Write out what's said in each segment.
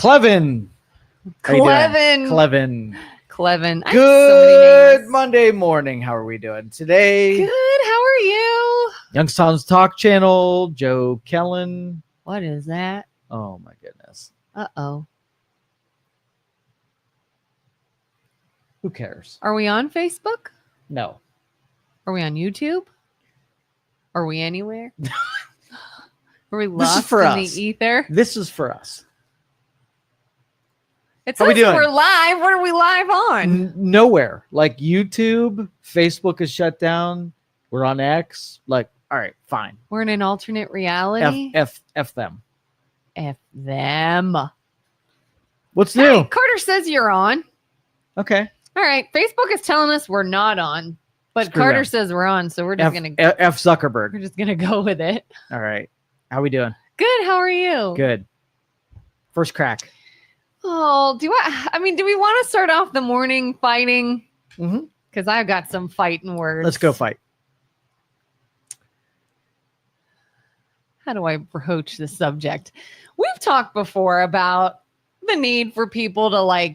Clevin. Clevin. Good Monday morning. How are we doing today? Good. How are you? Youngstown's Talk Channel. Joe Kelin. What is that? Oh my goodness. Uh-oh. Who cares? Are we on Facebook? No. Are we on YouTube? Are we anywhere? Are we This is lost for in us. the ether? This is for us. It How says we doing? we're live. What are we live on? Nowhere. Like YouTube, Facebook is shut down. We're on X. Like, all right, fine. We're in an alternate reality. F them. F them. What's Hey, new? Carter says you're on. Okay. All right. Facebook is telling us we're not on, but Screw Carter them. says we're on, so we're just gonna F Zuckerberg. we're just gonna go with it. All right. How we doing? Good. How are you? Good. First crack. Oh, do we want to start off the morning fighting? Mm-hmm. Because I've got some fighting words. Let's go fight. How do I broach the subject? We've talked before about the need for people to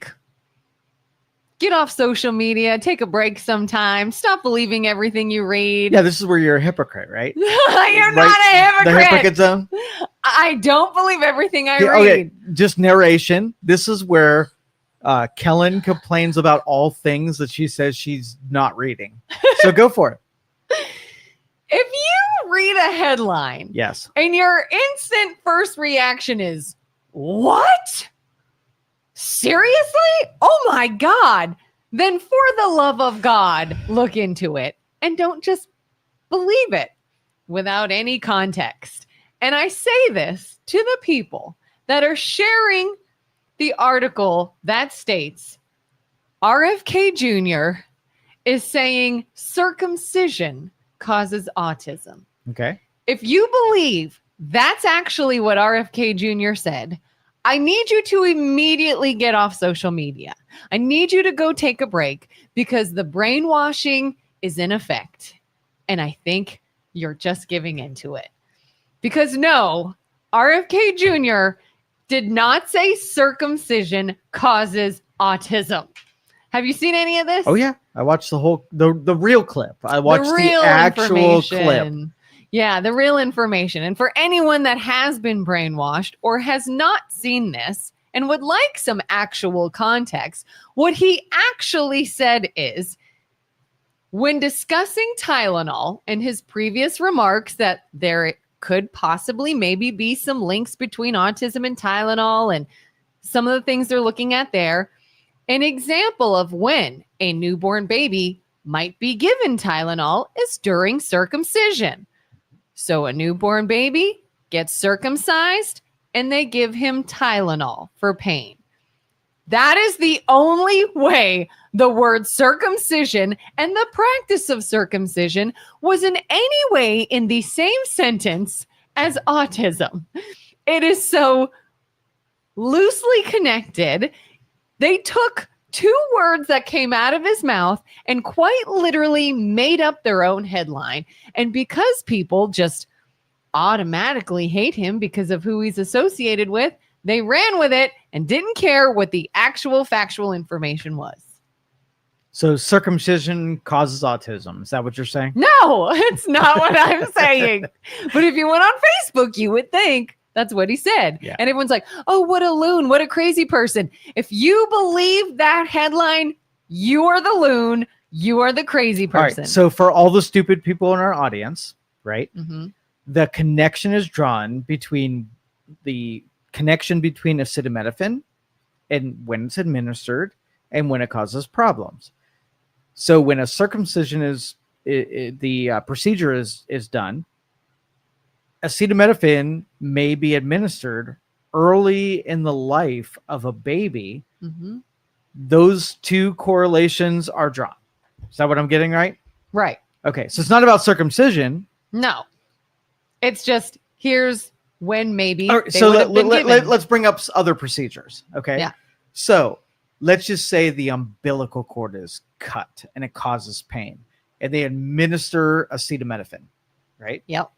get off social media, take a break sometime, stop believing everything you read. Yeah, this is where you're a hypocrite, right? You're not a hypocrite. The hypocrite zone. I don't believe everything I Yeah, read. okay, just narration. This is where Kelin complains about all things that she says she's not reading. So go for it. If you read a headline, Yes. and your instant first reaction is, what? Seriously? Oh my God. Then for the love of God, look into it and don't just believe it without any context. And I say this to the people that are sharing the article that states RFK Jr. is saying circumcision causes autism. Okay. If you believe that's actually what RFK Jr. said, I need you to immediately get off social media. I need you to go take a break because the brainwashing is in effect. And I think you're just giving into it. Because no, RFK Jr. did not say circumcision causes autism. Have you seen any of this? Oh yeah, I watched the real clip. I watched the actual clip. Yeah, the real information. And for anyone that has been brainwashed or has not seen this and would like some actual context, what he actually said is, when discussing Tylenol in his previous remarks that there could possibly maybe be some links between autism and Tylenol and some of the things they're looking at there, an example of when a newborn baby might be given Tylenol is during circumcision. So a newborn baby gets circumcised and they give him Tylenol for pain. That is the only way the word circumcision and the practice of circumcision was in any way in the same sentence as autism. It is so loosely connected. They took two words that came out of his mouth and quite literally made up their own headline. And because people just automatically hate him because of who he's associated with, they ran with it and didn't care what the actual factual information was. So circumcision causes autism. Is that what you're saying? No, it's not what I'm saying. But if you went on Facebook, you would think that's what he said. Yeah. And everyone's like, oh, what a loon. What a crazy person. If you believe that headline, you are the loon. You are the crazy person. All right, so for all the stupid people in our audience, right? Mm-hmm. The connection is drawn between acetaminophen and when it's administered and when it causes problems. So when a circumcision the procedure is done, acetaminophen may be administered early in the life of a baby. Mm-hmm. Those two correlations are drawn. Is that what I'm getting right? Right. Okay. So it's not about circumcision. No. It's just, here's when maybe Right, they so would have been given. let's bring up other procedures. Okay. Yeah. So let's just say the umbilical cord is cut and it causes pain and they administer acetaminophen, right? Yep.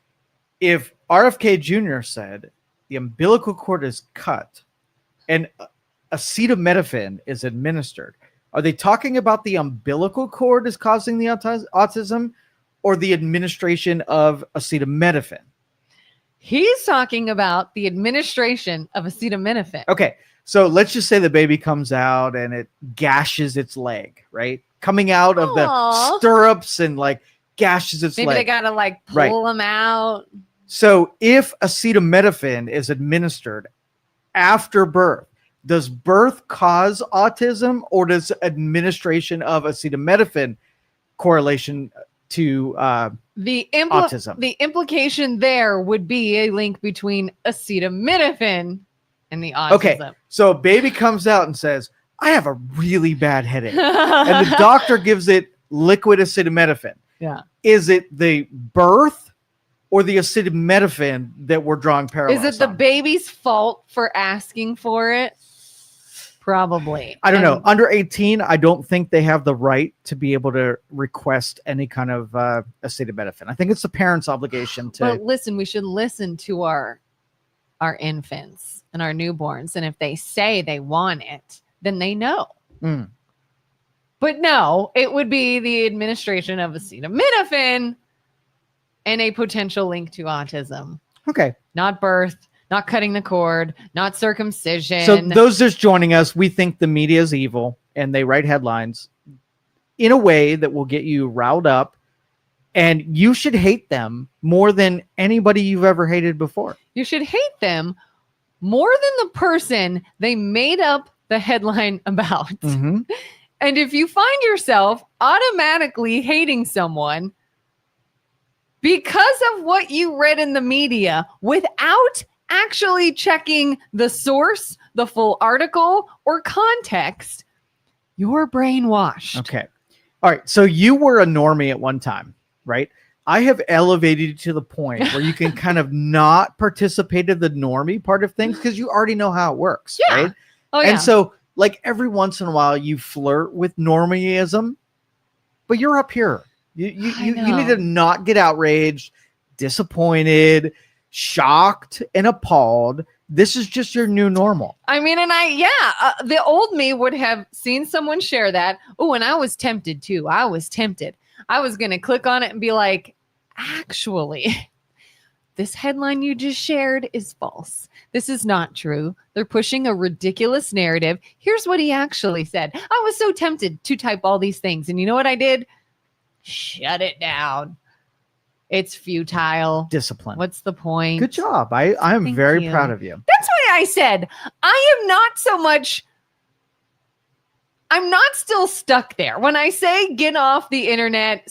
If RFK Jr. said the umbilical cord is cut, and acetaminophen is administered, are they talking about the umbilical cord is causing the autism, or the administration of acetaminophen? He's talking about the administration of acetaminophen. Okay, so let's just say the baby comes out and it gashes its leg, right? Coming out of the Aw. stirrups and like gashes its Maybe leg. they gotta like Right. pull them out. So if acetaminophen is administered after birth, does birth cause autism, or does administration of acetaminophen correlation to autism? The implication there would be a link between acetaminophen and the autism. Okay, so a baby comes out and says, I have a really bad headache. And the doctor gives it liquid acetaminophen. Yeah. Is it the birth or the acetaminophen that we're drawing parallels? Is it the on? baby's fault for asking for it? Probably. I don't know. Under 18, I don't think they have the right to be able to request any kind of acetaminophen. I think it's the parent's obligation to. But listen, we should listen to our infants and our newborns. And if they say they want it, then they know. Mm. But no, it would be the administration of acetaminophen and a potential link to autism. Okay. Not birth, not cutting the cord, not circumcision. So those just joining us, we think the media is evil and they write headlines in a way that will get you riled up, and you should hate them more than anybody you've ever hated before. You should hate them more than the person they made up the headline about. Mm-hmm. And if you find yourself automatically hating someone because of what you read in the media without actually checking the source, the full article, or context, you're brainwashed. Okay. All right. So you were a normie at one time, right? I have elevated you to the point where you can kind of not participate in the normie part of things because you already know how it works, Yeah. right? Oh, yeah. And so, like, every once in a while you flirt with normieism, but you're up here. You need to not get outraged, disappointed, shocked, and appalled. This is just your new normal. I mean, and the old me would have seen someone share that. Oh, and I was tempted too. I was tempted. I was going to click on it and be like, actually, this headline you just shared is false. This is not true. They're pushing a ridiculous narrative. Here's what he actually said. I was so tempted to type all these things. And you know what I did? Shut it down. It's futile. Discipline. What's the point? Good job. I'm Thank very you. proud of you. That's why I said I am not so much. I'm not still stuck there. When I say get off the internet,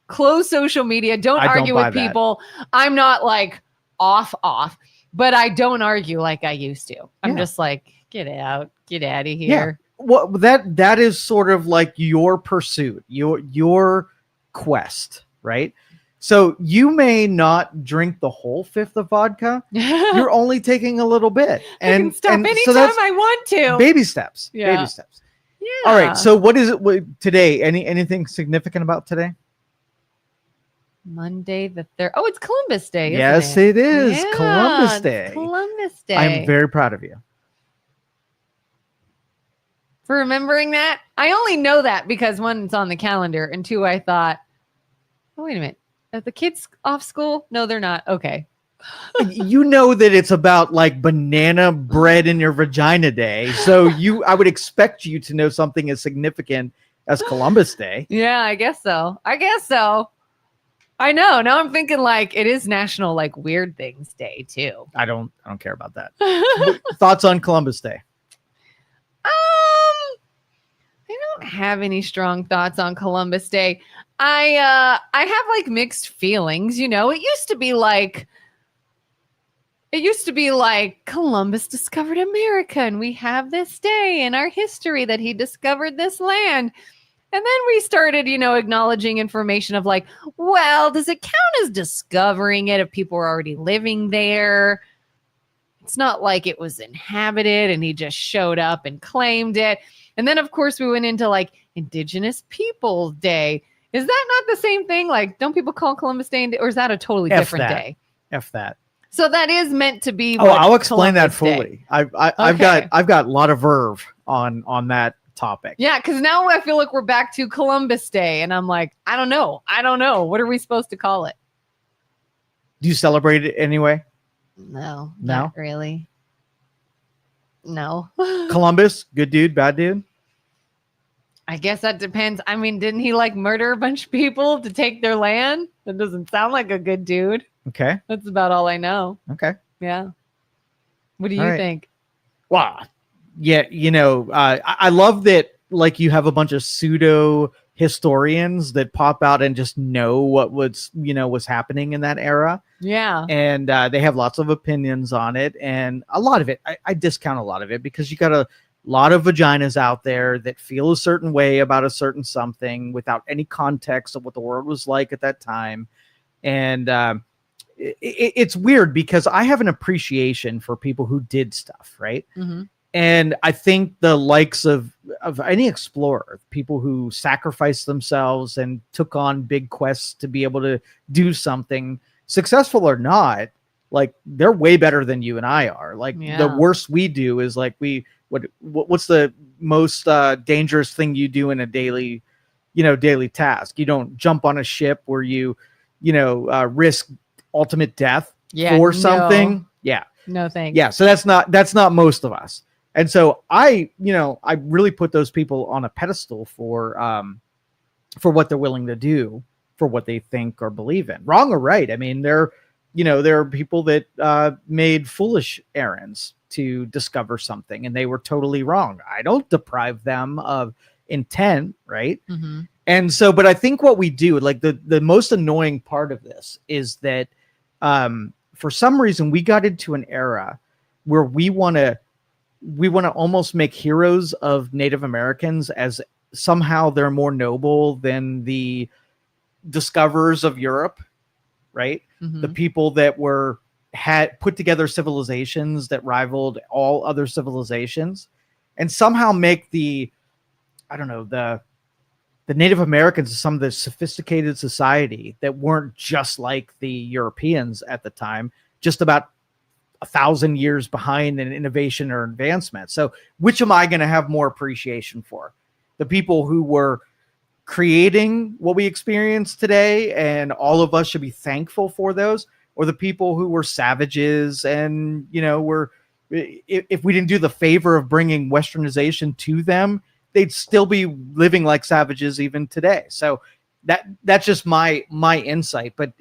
close social media, don't argue with people, I'm not like off, but I don't argue like I used to. I'm just like, get out of here. Yeah. Well, that is sort of like your pursuit, your quest, right? So you may not drink the whole fifth of vodka. You're only taking a little bit, I can stop anytime I want to. Baby steps. Yeah. Baby steps. Yeah. All right. So what is it today? Anything significant about today? Monday the 3rd. Oh, it's Columbus Day. Isn't Yes, it is. Yeah, Columbus it's Day. Columbus Day. I'm very proud of you for remembering that. I only know that because one, it's on the calendar, and two, I thought, oh, wait a minute. Are the kids off school? No, they're not. Okay. You know that it's about like banana bread in your vagina day. So I would expect you to know something as significant as Columbus Day. Yeah, I guess so. I know. Now I'm thinking like it is National like Weird Things Day too. I don't care about that. Thoughts on Columbus Day? I don't have any strong thoughts on Columbus Day. I have like mixed feelings, you know. It used to be like Columbus discovered America and we have this day in our history that he discovered this land. And then we started, you know, acknowledging information of like, well, does it count as discovering it if people were already living there? It's not like it was inhabited and he just showed up and claimed it. And then, of course, we went into like Indigenous Peoples Day. Is that not the same thing? Like, don't people call Columbus Day, or is that a totally different day? F that. So that is meant to be. Oh, what I'll explain that Columbus Day. fully. I've got a lot of verve on that topic. Yeah, because now I feel like we're back to Columbus Day, and I'm like, I don't know. What are we supposed to call it? Do you celebrate it anyway? No, No? not really. No. Columbus, good dude, bad dude? I guess that depends. I mean, didn't he like murder a bunch of people to take their land? That doesn't sound like a good dude. Okay. That's about all I know. Okay. Yeah. What do All you right. think? Wow. Yeah, I love that, like, you have a bunch of pseudo historians that pop out and just know what was happening in that era. Yeah. And they have lots of opinions on it. And a lot of it, I discount a lot of it because you got a lot of vaginas out there that feel a certain way about a certain something without any context of what the world was like at that time. And it's weird because I have an appreciation for people who did stuff, right? Mm-hmm. And I think the likes of any explorer, people who sacrificed themselves and took on big quests to be able to do something, successful or not, like, they're way better than you and I are. Like, the worst we do is like, what's the most dangerous thing you do in a daily task? You don't jump on a ship where you risk ultimate death for something. Yeah. No thanks. Yeah. So that's not most of us. And so I really put those people on a pedestal for what they're willing to do, for what they think or believe in, wrong or right. I mean, there are people that made foolish errands to discover something and they were totally wrong. I don't deprive them of intent, right? Mm-hmm. And so, but I think what we do, like, the most annoying part of this is that for some reason we got into an era where we want to almost make heroes of Native Americans as somehow they're more noble than the discoverers of Europe, right? Mm-hmm. The people that had put together civilizations that rivaled all other civilizations, and somehow make the Native Americans some of the sophisticated society that weren't just like the Europeans at the time, just about 1,000 years behind in innovation or advancement. So which am I going to have more appreciation for? The people who were creating what we experience today, and all of us should be thankful for those, or the people who were savages and, if we didn't do the favor of bringing westernization to them, they'd still be living like savages even today. So that's just my insight. But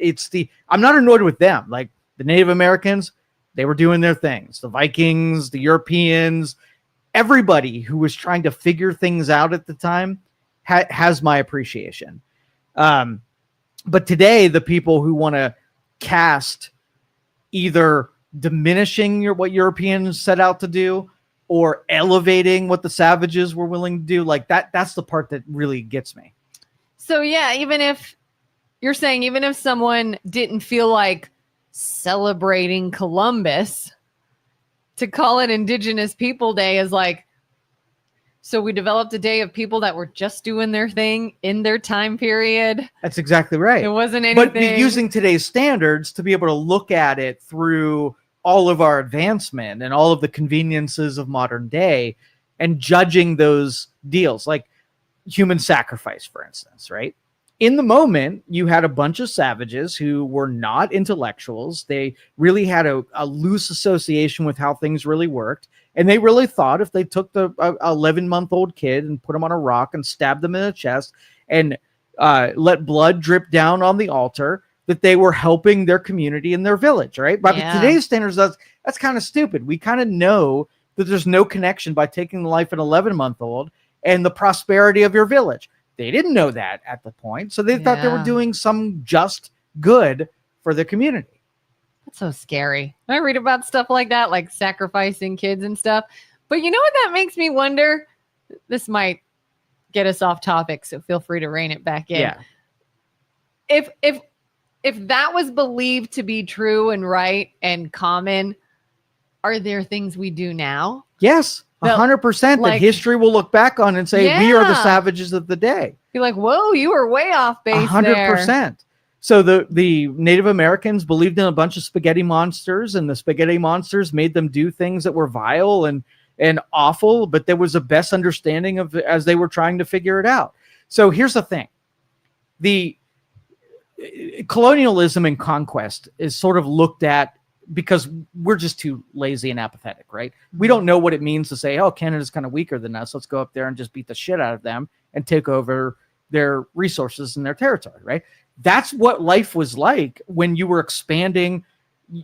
I'm not annoyed with them. Like, the Native Americans, they were doing their things. The Vikings, the Europeans, everybody who was trying to figure things out at the time has my appreciation. But today, the people who want to cast either diminishing what Europeans set out to do or elevating what the savages were willing to do, like that's the part that really gets me. So yeah, even if someone didn't feel like celebrating Columbus, to call it Indigenous People Day is like, so we developed a day of people that were just doing their thing in their time period. That's exactly right. It wasn't anything. But using today's standards to be able to look at it through all of our advancement and all of the conveniences of modern day and judging those deals, like human sacrifice, for instance, right? In the moment, you had a bunch of savages who were not intellectuals. They really had a loose association with how things really worked. And they really thought if they took the 11-month-old kid and put him on a rock and stabbed them in the chest and let blood drip down on the altar, that they were helping their community and their village, right? But today's standards, that's kind of stupid. We kind of know that there's no connection by taking the life of an 11-month-old and the prosperity of your village. They didn't know that at the point, so they thought they were doing some just good for the community. That's so scary. I read about stuff like that, like sacrificing kids and stuff. But you know what that makes me wonder? This might get us off topic, so feel free to rein it back in. Yeah. If that was believed to be true and right and common, are there things we do now? Yes, 100%. That history will look back on and say, we are the savages of the day. You're like, whoa, you were way off base 100%. So the Native Americans believed in a bunch of spaghetti monsters, and the spaghetti monsters made them do things that were vile and awful, but there was a best understanding of as they were trying to figure it out. So here's the thing. The colonialism and conquest is sort of looked at because we're just too lazy and apathetic, right? We don't know what it means to say, oh, Canada's kind of weaker than us. Let's go up there and just beat the shit out of them and take over their resources and their territory, right? That's what life was like when you were expanding,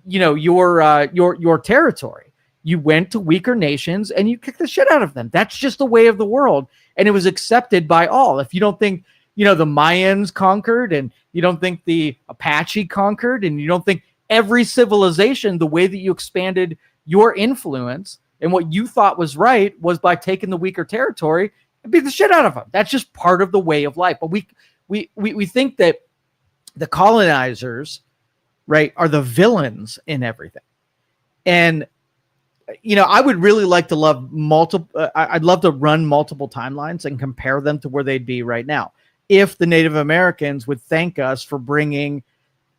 your territory. You went to weaker nations and you kicked the shit out of them. That's just the way of the world. And it was accepted by all. If you don't think, the Mayans conquered, and you don't think the Apache conquered, and you don't think every civilization, the way that you expanded your influence and what you thought was right was by taking the weaker territory and beat the shit out of them. That's just part of the way of life. But we think that the colonizers, right, are the villains in everything. And I would really like to I'd love to run multiple timelines and compare them to where they'd be right now. If the Native Americans would thank us for bringing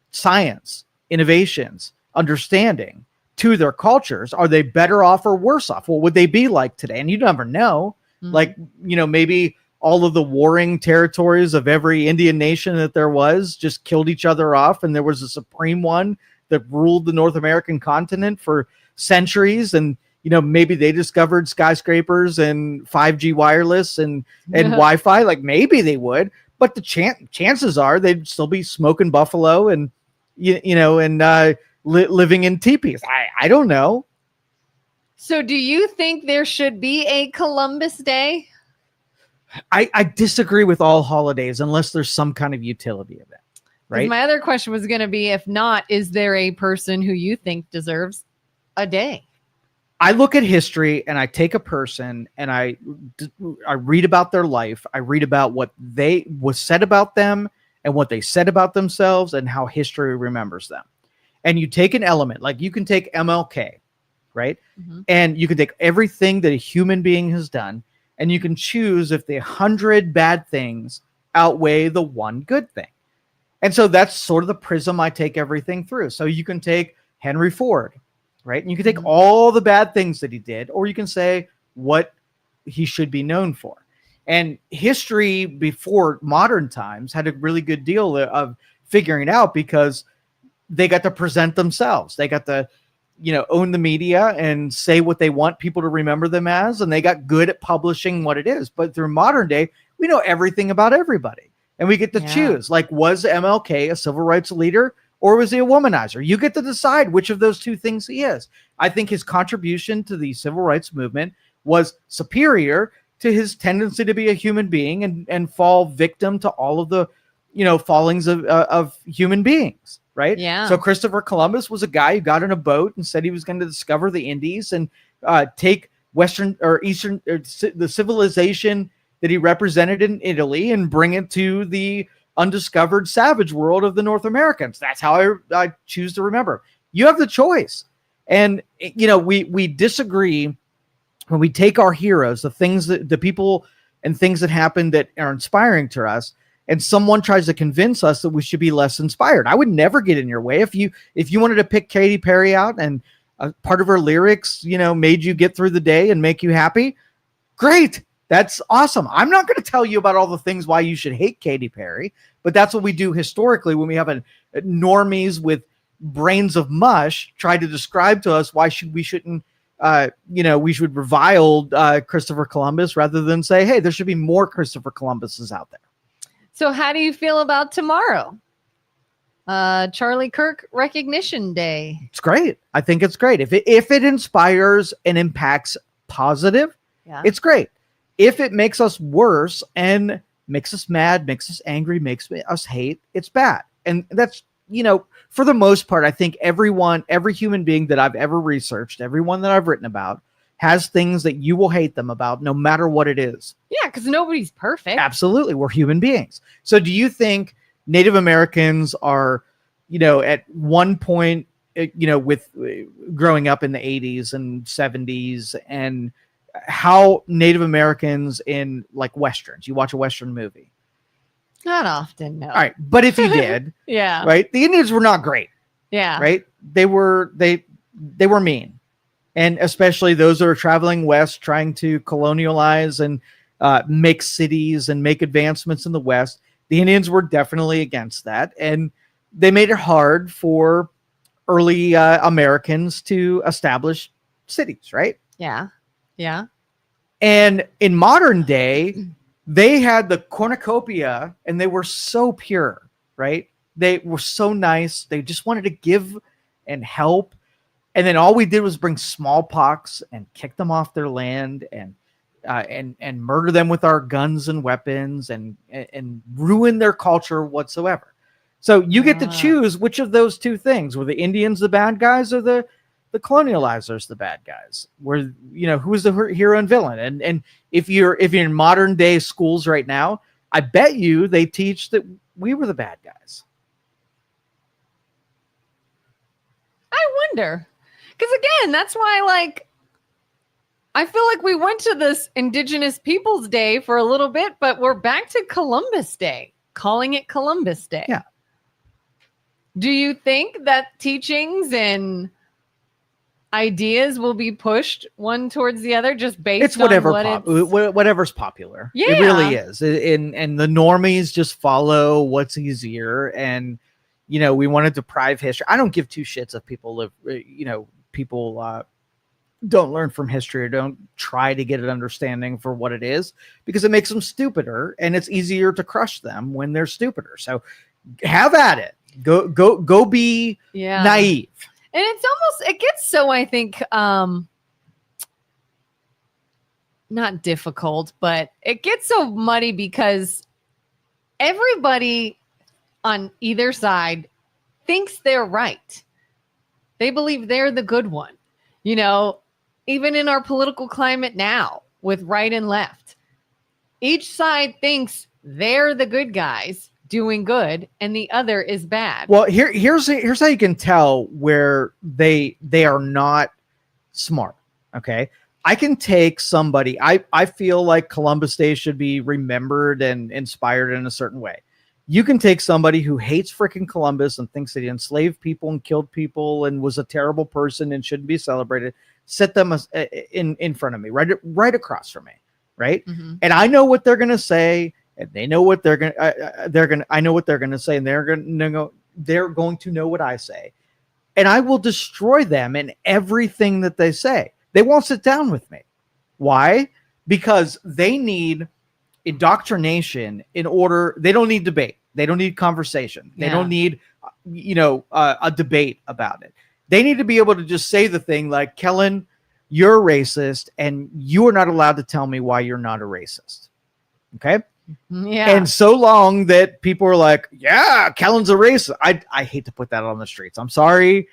science, innovations, understanding to their cultures, are they better off or worse off? What would they be like today? And you never know. Mm-hmm. Like, maybe all of the warring territories of every Indian nation that there was just killed each other off. And there was a supreme one that ruled the North American continent for centuries. And, maybe they discovered skyscrapers and 5G wireless and Wi-Fi. Like maybe they would, but the chances are they'd still be smoking buffalo and, living in teepees. I don't know. So do you think there should be a Columbus Day? I disagree with all holidays unless there's some kind of utility of it. Right. My other question was going to be, if not, is there a person who you think deserves a day? I look at history and I take a person and I read about their life. I read about what was said about them and what they said about themselves and how history remembers them. And you take an element, like you can take MLK, right? Mm-hmm. And you can take everything that a human being has done and you can choose if the 100 bad things outweigh the one good thing. And so that's sort of the prism I take everything through. So you can take Henry Ford, right? And you can take all the bad things that he did, or you can say what he should be known for. And history before modern times had a really good deal of figuring it out because they got to present themselves. They got to, own the media and say what they want people to remember them as. And they got good at publishing what it is. But through modern day, we know everything about everybody. And we get to choose, like, was MLK a civil rights leader or was he a womanizer? You get to decide which of those two things he is. I think his contribution to the civil rights movement was superior to his tendency to be a human being and fall victim to all of the, fallings of human beings, right? Yeah. So Christopher Columbus was a guy who got in a boat and said he was going to discover the Indies and take Western or Eastern or the civilization that he represented in Italy and bring it to the undiscovered savage world of the North Americans. That's how I choose to remember. You have the choice. And, we disagree when we take our heroes, the people and things that happen that are inspiring to us, and someone tries to convince us that we should be less inspired. I would never get in your way. If you wanted to pick Katy Perry out and part of her lyrics, made you get through the day and make you happy, great. That's awesome. I'm not going to tell you about all the things why you should hate Katy Perry, but that's what we do historically when we have normies with brains of mush try to describe to us why we shouldn't, we should revile Christopher Columbus rather than say, hey, there should be more Christopher Columbuses out there. So how do you feel about tomorrow? Charlie Kirk Recognition Day. It's great. I think it's great. If it inspires and impacts positive, it's great. If it makes us worse and makes us mad, makes us angry, makes us hate, it's bad. And that's, for the most part, I think every human being that I've ever researched, everyone that I've written about, has things that you will hate them about no matter what it is. Yeah, because nobody's perfect. Absolutely. We're human beings. So do you think Native Americans are, at one point, with growing up in the 80s and 70s, and how Native Americans in like Westerns, you watch a Western movie, Not often, no. All right, but if you did, Yeah. right, the Indians were not great, Yeah. right? They were mean, and especially those that are traveling west, trying to colonialize and make cities and make advancements in the West. The Indians were definitely against that, and they made it hard for early Americans to establish cities, right? Yeah. Yeah. And in modern day, they had the cornucopia and they were so pure, right? They were so nice. They just wanted to give and help. And then all we did was bring smallpox and kick them off their land and murder them with our guns and weapons and ruin their culture whatsoever. So you get to choose which of those two things. Were the Indians the bad guys or the colonializers the bad guys? Were, who's the hero and villain? And if you're in modern day schools right now, I bet you they teach that we were the bad guys. I wonder. Because again, that's why I feel like we went to this Indigenous Peoples Day for a little bit, but we're back to Columbus Day, calling it Columbus Day. Yeah. Do you think that teachings and ideas will be pushed one towards the other just based on whatever's popular? Yeah. It really is. And the normies just follow what's easier. And, we want to deprive history. I don't give two shits if people people don't learn from history or don't try to get an understanding for what it is, because it makes them stupider and it's easier to crush them when they're stupider. So have at it. Go be naive. And it gets so, I think, not difficult, but it gets so muddy because everybody on either side thinks they're right. They believe they're the good one. Even in our political climate now with right and left, each side thinks they're the good guys doing good and the other is bad. Well, here's how you can tell where they are not smart. Okay. I can take somebody. I feel like Columbus Day should be remembered and inspired in a certain way. You can take somebody who hates freaking Columbus and thinks that he enslaved people and killed people and was a terrible person and shouldn't be celebrated. Set them in front of me, right across from me, right? Mm-hmm. And I know what they're gonna say, and they know what they're gonna. I know what they're gonna say, and they're going to know what I say, and I will destroy them in everything that they say. They won't sit down with me. Why? Because they need indoctrination in order. They don't need debate. They don't need conversation. They don't need, a debate about it. They need to be able to just say the thing like, Kelin, you're a racist and you are not allowed to tell me why you're not a racist. Okay. Yeah. And so long that people are like, yeah, Kellen's a racist. I hate to put that on the streets. I'm sorry.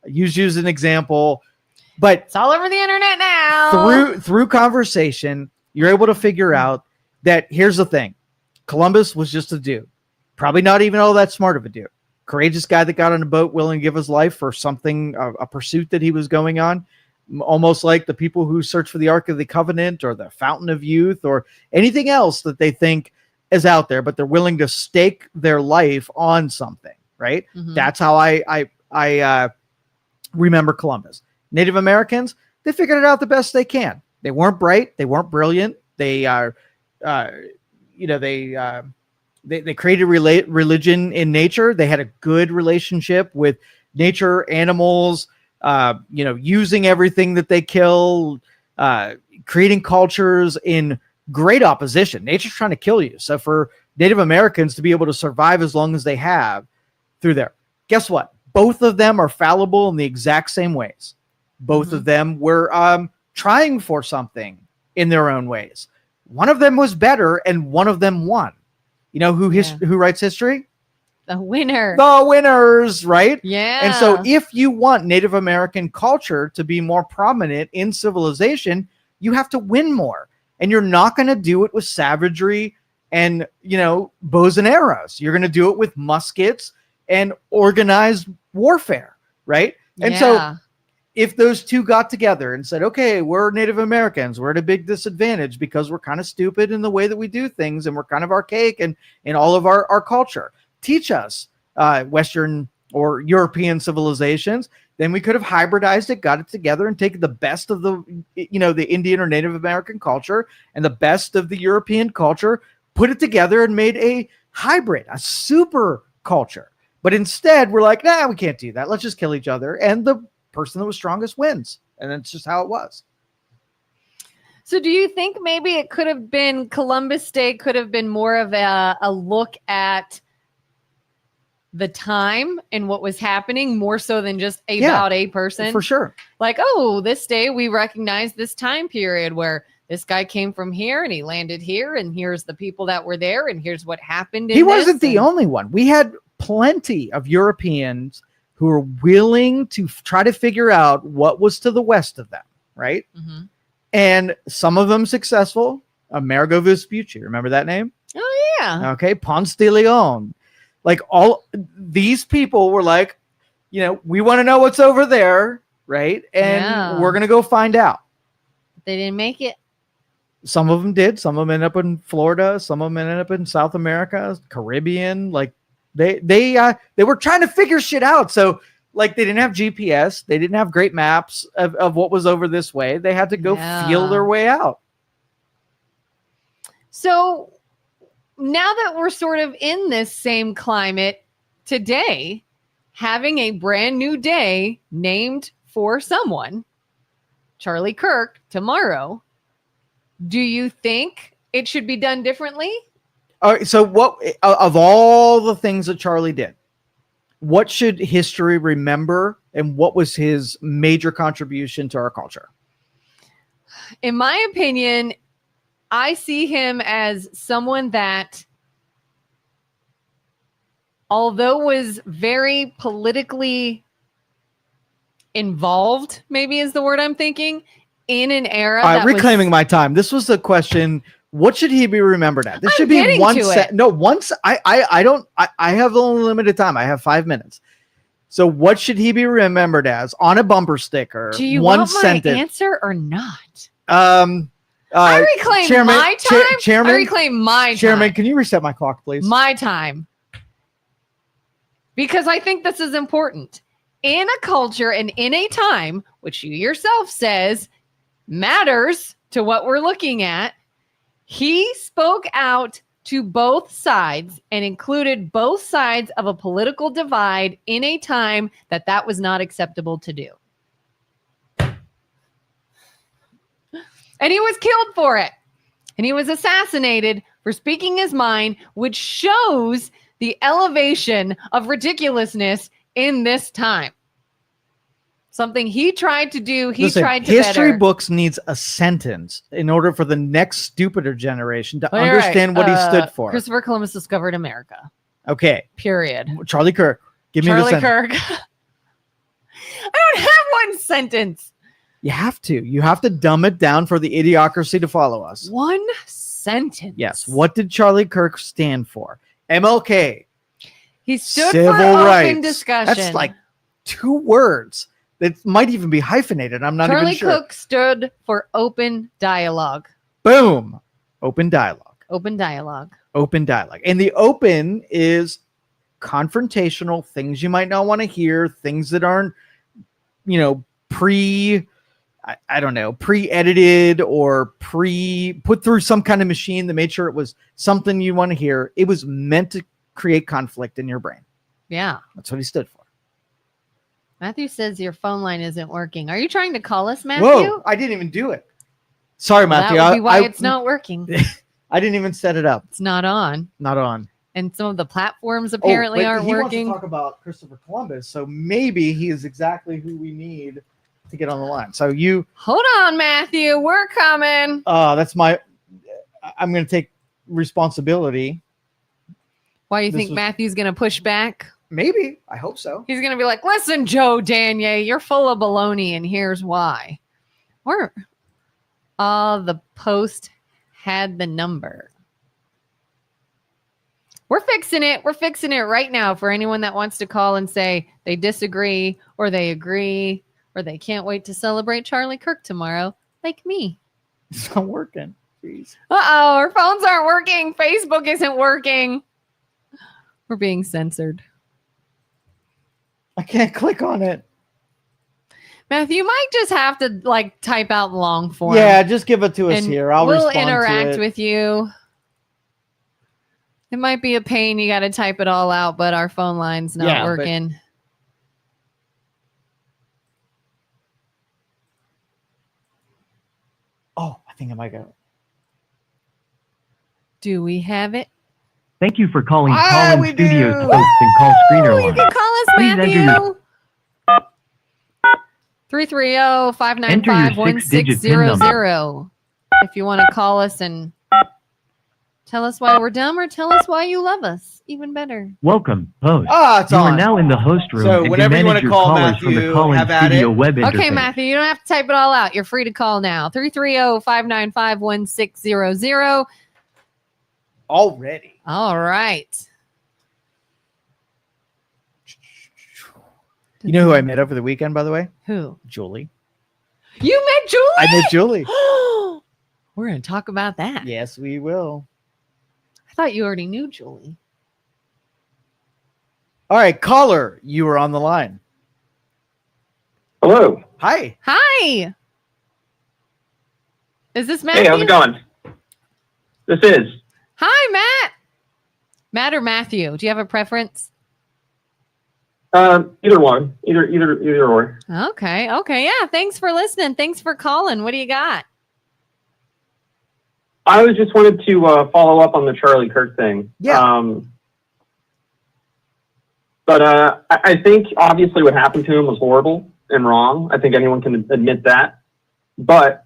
I use you as an example, but it's all over the internet now. Through conversation, you're able to figure out that here's the thing. Columbus was just a dude. Probably not even all that smart of a dude. Courageous guy that got on a boat willing to give his life for something, a pursuit that he was going on. Almost like the people who search for the Ark of the Covenant or the Fountain of Youth or anything else that they think is out there, but they're willing to stake their life on something, right? Mm-hmm. That's how I remember Columbus. Native Americans, they figured it out the best they can. They weren't bright. They weren't brilliant. They are, they created religion in nature. They had a good relationship with nature, animals, using everything that they kill, creating cultures in great opposition. Nature's trying to kill you. So for Native Americans to be able to survive as long as they have through there, guess what? Both of them are fallible in the exact same ways. Both of them were trying for something in their own ways. One of them was better and one of them won. You know who writes history? The winner. The winners, right? Yeah. And so if you want Native American culture to be more prominent in civilization, you have to win more. And you're not going to do it with savagery and, bows and arrows. You're going to do it with muskets and organized warfare, right? And so if those two got together and said, okay, we're Native Americans, we're at a big disadvantage because we're kind of stupid in the way that we do things and we're kind of archaic in all of our culture. Teach us Western or European civilizations. Then we could have hybridized it, got it together, and taken the best of the Indian or Native American culture and the best of the European culture, put it together and made a hybrid, a super culture. But instead, we're like, nah, we can't do that. Let's just kill each other. And the person that was strongest wins. And that's just how it was. So do you think maybe it could have been Columbus Day could have been more of a look at the time and what was happening more so than just about a person? For sure. Like, oh, this day we recognize this time period where this guy came from here and he landed here and here's the people that were there and here's what happened. He wasn't the only one. We had plenty of Europeans who were willing to try to figure out what was to the west of them, right? Mm-hmm. And some of them successful. Amerigo Vespucci, remember that name? Oh, yeah. Okay, Ponce de Leon. Like all these people were like, we want to know what's over there, right? And we're going to go find out. They didn't make it. Some of them did. Some of them ended up in Florida. Some of them ended up in South America, Caribbean, like They were trying to figure shit out. So like they didn't have GPS. They didn't have great maps of what was over this way. They had to go feel their way out. So now that we're sort of in this same climate today, having a brand new day named for someone, Charlie Kirk, tomorrow, do you think it should be done differently? All right, so what of all the things that Charlie did, what should history remember, and what was his major contribution to our culture? In my opinion, I see him as someone that, although was very politically involved, maybe is the word I'm thinking, in an era. Reclaiming my time. This was the question. What should he be remembered at? This should be one set. No, once I have only limited time. I have 5 minutes. So what should he be remembered as on a bumper sticker? Do you want my answer or not? I reclaim my time. Chairman, I reclaim my time. Chairman, can you reset my clock, please? My time. Because I think this is important. In a culture and in a time, which you yourself says matters to what we're looking at, he spoke out to both sides and included both sides of a political divide in a time that was not acceptable to do. And he was killed for it. And he was assassinated for speaking his mind, which shows the elevation of ridiculousness in this time. Something he tried to do, tried to history better. Books needs a sentence in order for the next stupider generation to understand what he stood for. Christopher Columbus discovered America. Okay. Period. Charlie Kirk. Give me the sentence. Charlie Kirk. I don't have one sentence. You have to. You have to dumb it down for the idiocracy to follow us. One sentence. Yes. What did Charlie Kirk stand for? MLK. He stood Civil for rights. open discussion. That's like 2 words. That might even be hyphenated. I'm not even sure. Charlie Kirk stood for open dialogue. Boom. Open dialogue. Open dialogue. Open dialogue. And the open is confrontational, things you might not want to hear, things that aren't, pre-edited or put through some kind of machine that made sure it was something you want to hear. It was meant to create conflict in your brain. Yeah. That's what he stood for. Matthew says your phone line isn't working. Are you trying to call us, Matthew? Whoa, I didn't even do it. Sorry, Matthew. That would be why it's not working. I didn't even set it up. It's not on. Not on. And some of the platforms apparently aren't working. He wants to talk about Christopher Columbus, so maybe he is exactly who we need to get on the line. So you hold on, Matthew. We're coming. I'm going to take responsibility. Why do you think Matthew's going to push back? Maybe. I hope so. He's going to be like, listen, Joe Danyi, you're full of baloney, and here's why. The post had the number. We're fixing it. We're fixing it right now for anyone that wants to call and say they disagree or they agree Or they can't wait to celebrate Charlie Kirk tomorrow, like me. It's not working. Jeez. Uh-oh, our phones aren't working. Facebook isn't working. We're being censored. I can't click on it. Matthew, you might just have to like type out long form. Yeah, just give it to us and here. We'll interact with you. It might be a pain. You got to type it all out, but our phone line's not working. Oh, I think I might go. Do we have it? Thank you for calling Collin Studios do. host and call screener line. You can call us, Please enter Matthew. 330-595-1600. If you want to call us and tell us why we're dumb or tell us why you love us. Even better. Welcome, host. It's you on. are now in the host room So and whenever can you want manage to your call callers Matthew, from the Collin have at Studio it. web interface. Okay, Matthew, you don't have to type it all out. You're free to call now. 330-595-1600. Already. All right. You know who I met over the weekend, by the way? Who? Julie. You met Julie? I met Julie. We're going to talk about that. Yes, we will. I thought you already knew Julie. All right, caller, you are on the line. Hello. Hi. Hi. Is this Matthew? Hey, how's it going? This is. Hi, Matt. Matt or Matthew? Do you have a preference? Either one. Either or. Okay. Yeah. Thanks for listening. Thanks for calling. What do you got? I was just wanted to follow up on the Charlie Kirk thing. Yeah. But I think obviously what happened to him was horrible and wrong. I think anyone can admit that. But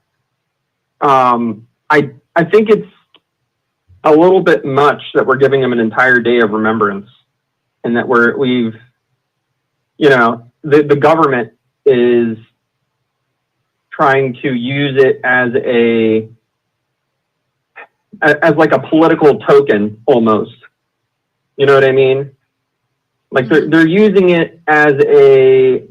I think it's a little bit much that we're giving him an entire day of remembrance, and that we've the government is trying to use it as like a political token almost. You know what I mean? Like they're using it as a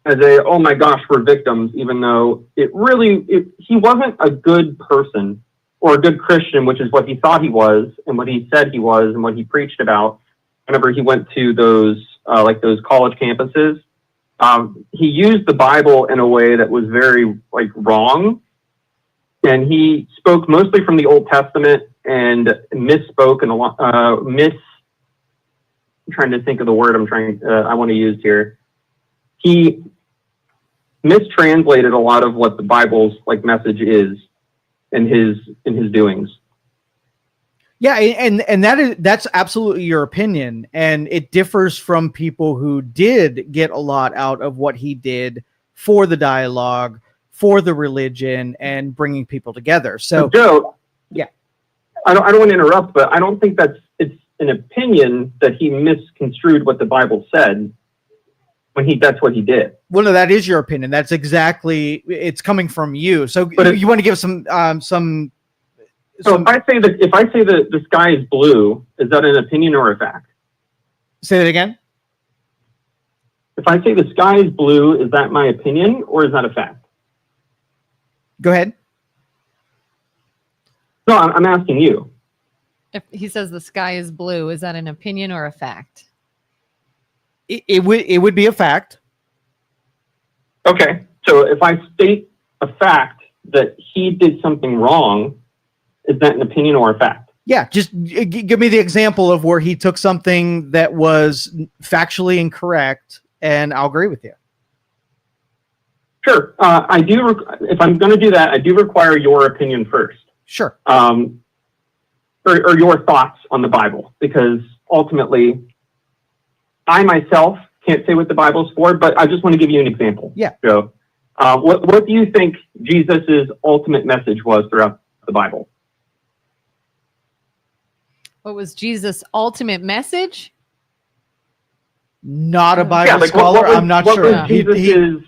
oh my gosh, we're victims, even though he wasn't a good person or a good Christian, which is what he thought he was and what he said he was and what he preached about whenever he went to those college campuses. He used the Bible in a way that was very wrong, and he spoke mostly from the Old Testament and misspoke and I'm trying to think of the word I want to use here. He mistranslated a lot of what the Bible's message is in his doings. Yeah, and that's absolutely your opinion, and it differs from people who did get a lot out of what he did for the dialogue, for the religion, and bringing people together. So, Joe, yeah, I don't want to interrupt, but I don't think it's an opinion that he misconstrued what the Bible said when that's what he did. Well, no, that is your opinion. That's exactly, it's coming from you. So you want to give some. So if I say that the sky is blue, is that an opinion or a fact? Say that again. If I say the sky is blue, is that my opinion or is that a fact? Go ahead. No, I'm asking you. If he says the sky is blue, is that an opinion or a fact? It would be a fact. Okay. So if I state a fact that he did something wrong, is that an opinion or a fact? Yeah, just give me the example of where he took something that was factually incorrect, and I'll agree with you. Sure. I do. If I'm going to do that, I do require your opinion first. Sure. Or your thoughts on the Bible, because ultimately, I myself can't say what the Bible's for, but I just want to give you an example. Yeah. Joe, what do you think Jesus's ultimate message was throughout the Bible? What was Jesus' ultimate message? Not a Bible scholar. I'm not sure. What was Jesus's,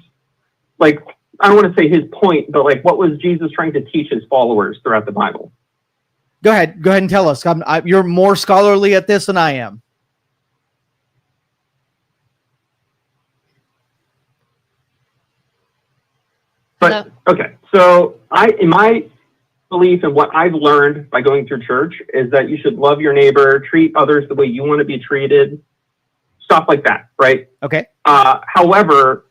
I don't want to say his point, but what was Jesus trying to teach his followers throughout the Bible? Go ahead and tell us. You're more scholarly at this than I am. But okay, so in my belief and what I've learned by going through church is that you should love your neighbor, treat others the way you want to be treated, stuff like that, right? Okay. However,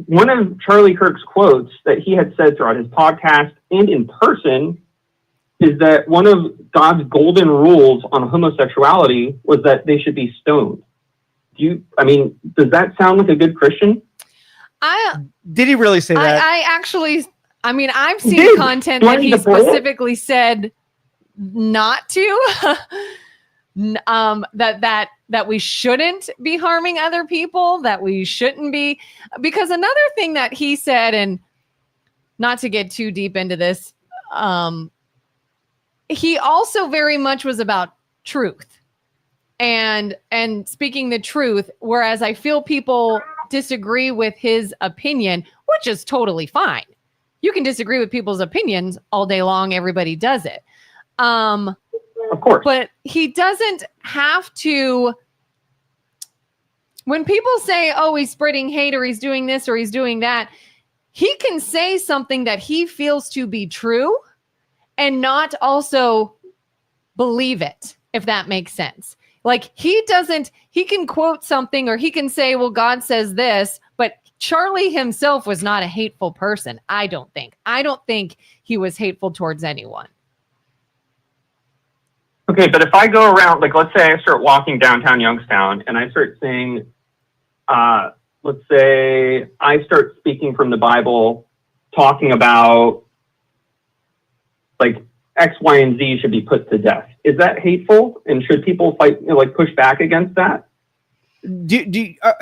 one of Charlie Kirk's quotes that he had said throughout his podcast and in person is that one of God's golden rules on homosexuality was that they should be stoned. Does that sound like a good Christian? Did he really say that? I've seen content that he specifically said not to. That we shouldn't be harming other people, that we shouldn't be, because another thing that he said, and not to get too deep into this, he also very much was about truth and speaking the truth, whereas I feel people disagree with his opinion, which is totally fine. You can disagree with people's opinions all day long. Everybody does it. Of course. But he doesn't have to. When people say, oh, he's spreading hate or he's doing this or he's doing that, he can say something that he feels to be true and not also believe it, if that makes sense. Like he can quote something or he can say, well, God says this, but Charlie himself was not a hateful person. I don't think he was hateful towards anyone. Okay, but if I go around, like, let's say I start walking downtown Youngstown and I start saying, let's say I start speaking from the Bible, talking about like X, Y, and Z should be put to death. Is that hateful? And should people fight, push back against that?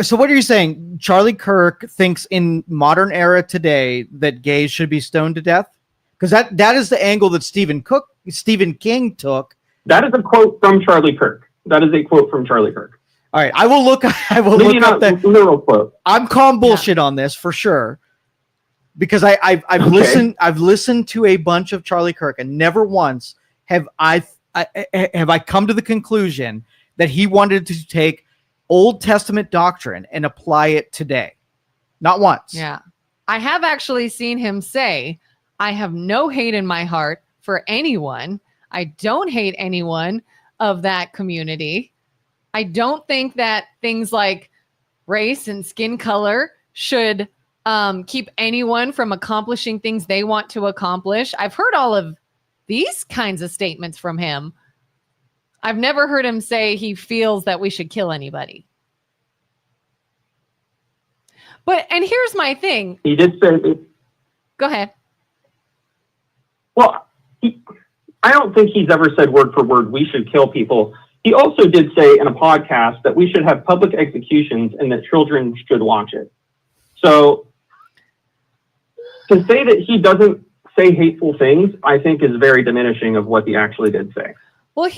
So what are you saying? Charlie Kirk thinks in modern era today that gays should be stoned to death? Because that is the angle that Stephen King took. That is a quote from Charlie Kirk. That is a quote from Charlie Kirk. All right, I will look up that literal quote. I'm calling bullshit on this for sure, because I've listened to a bunch of Charlie Kirk, and never once have I come to the conclusion that he wanted to take Old Testament doctrine and apply it today. Not once. Yeah, I have actually seen him say, "I have no hate in my heart for anyone. I don't hate anyone of that community. I don't think that things like race and skin color should keep anyone from accomplishing things they want to accomplish." I've heard all of these kinds of statements from him. I've never heard him say he feels that we should kill anybody. And here's my thing. He did say... Go ahead. Well, I don't think he's ever said word for word, we should kill people. He also did say in a podcast that we should have public executions and that children should watch it. So to say that he doesn't say hateful things, I think is very diminishing of what he actually did say. Well,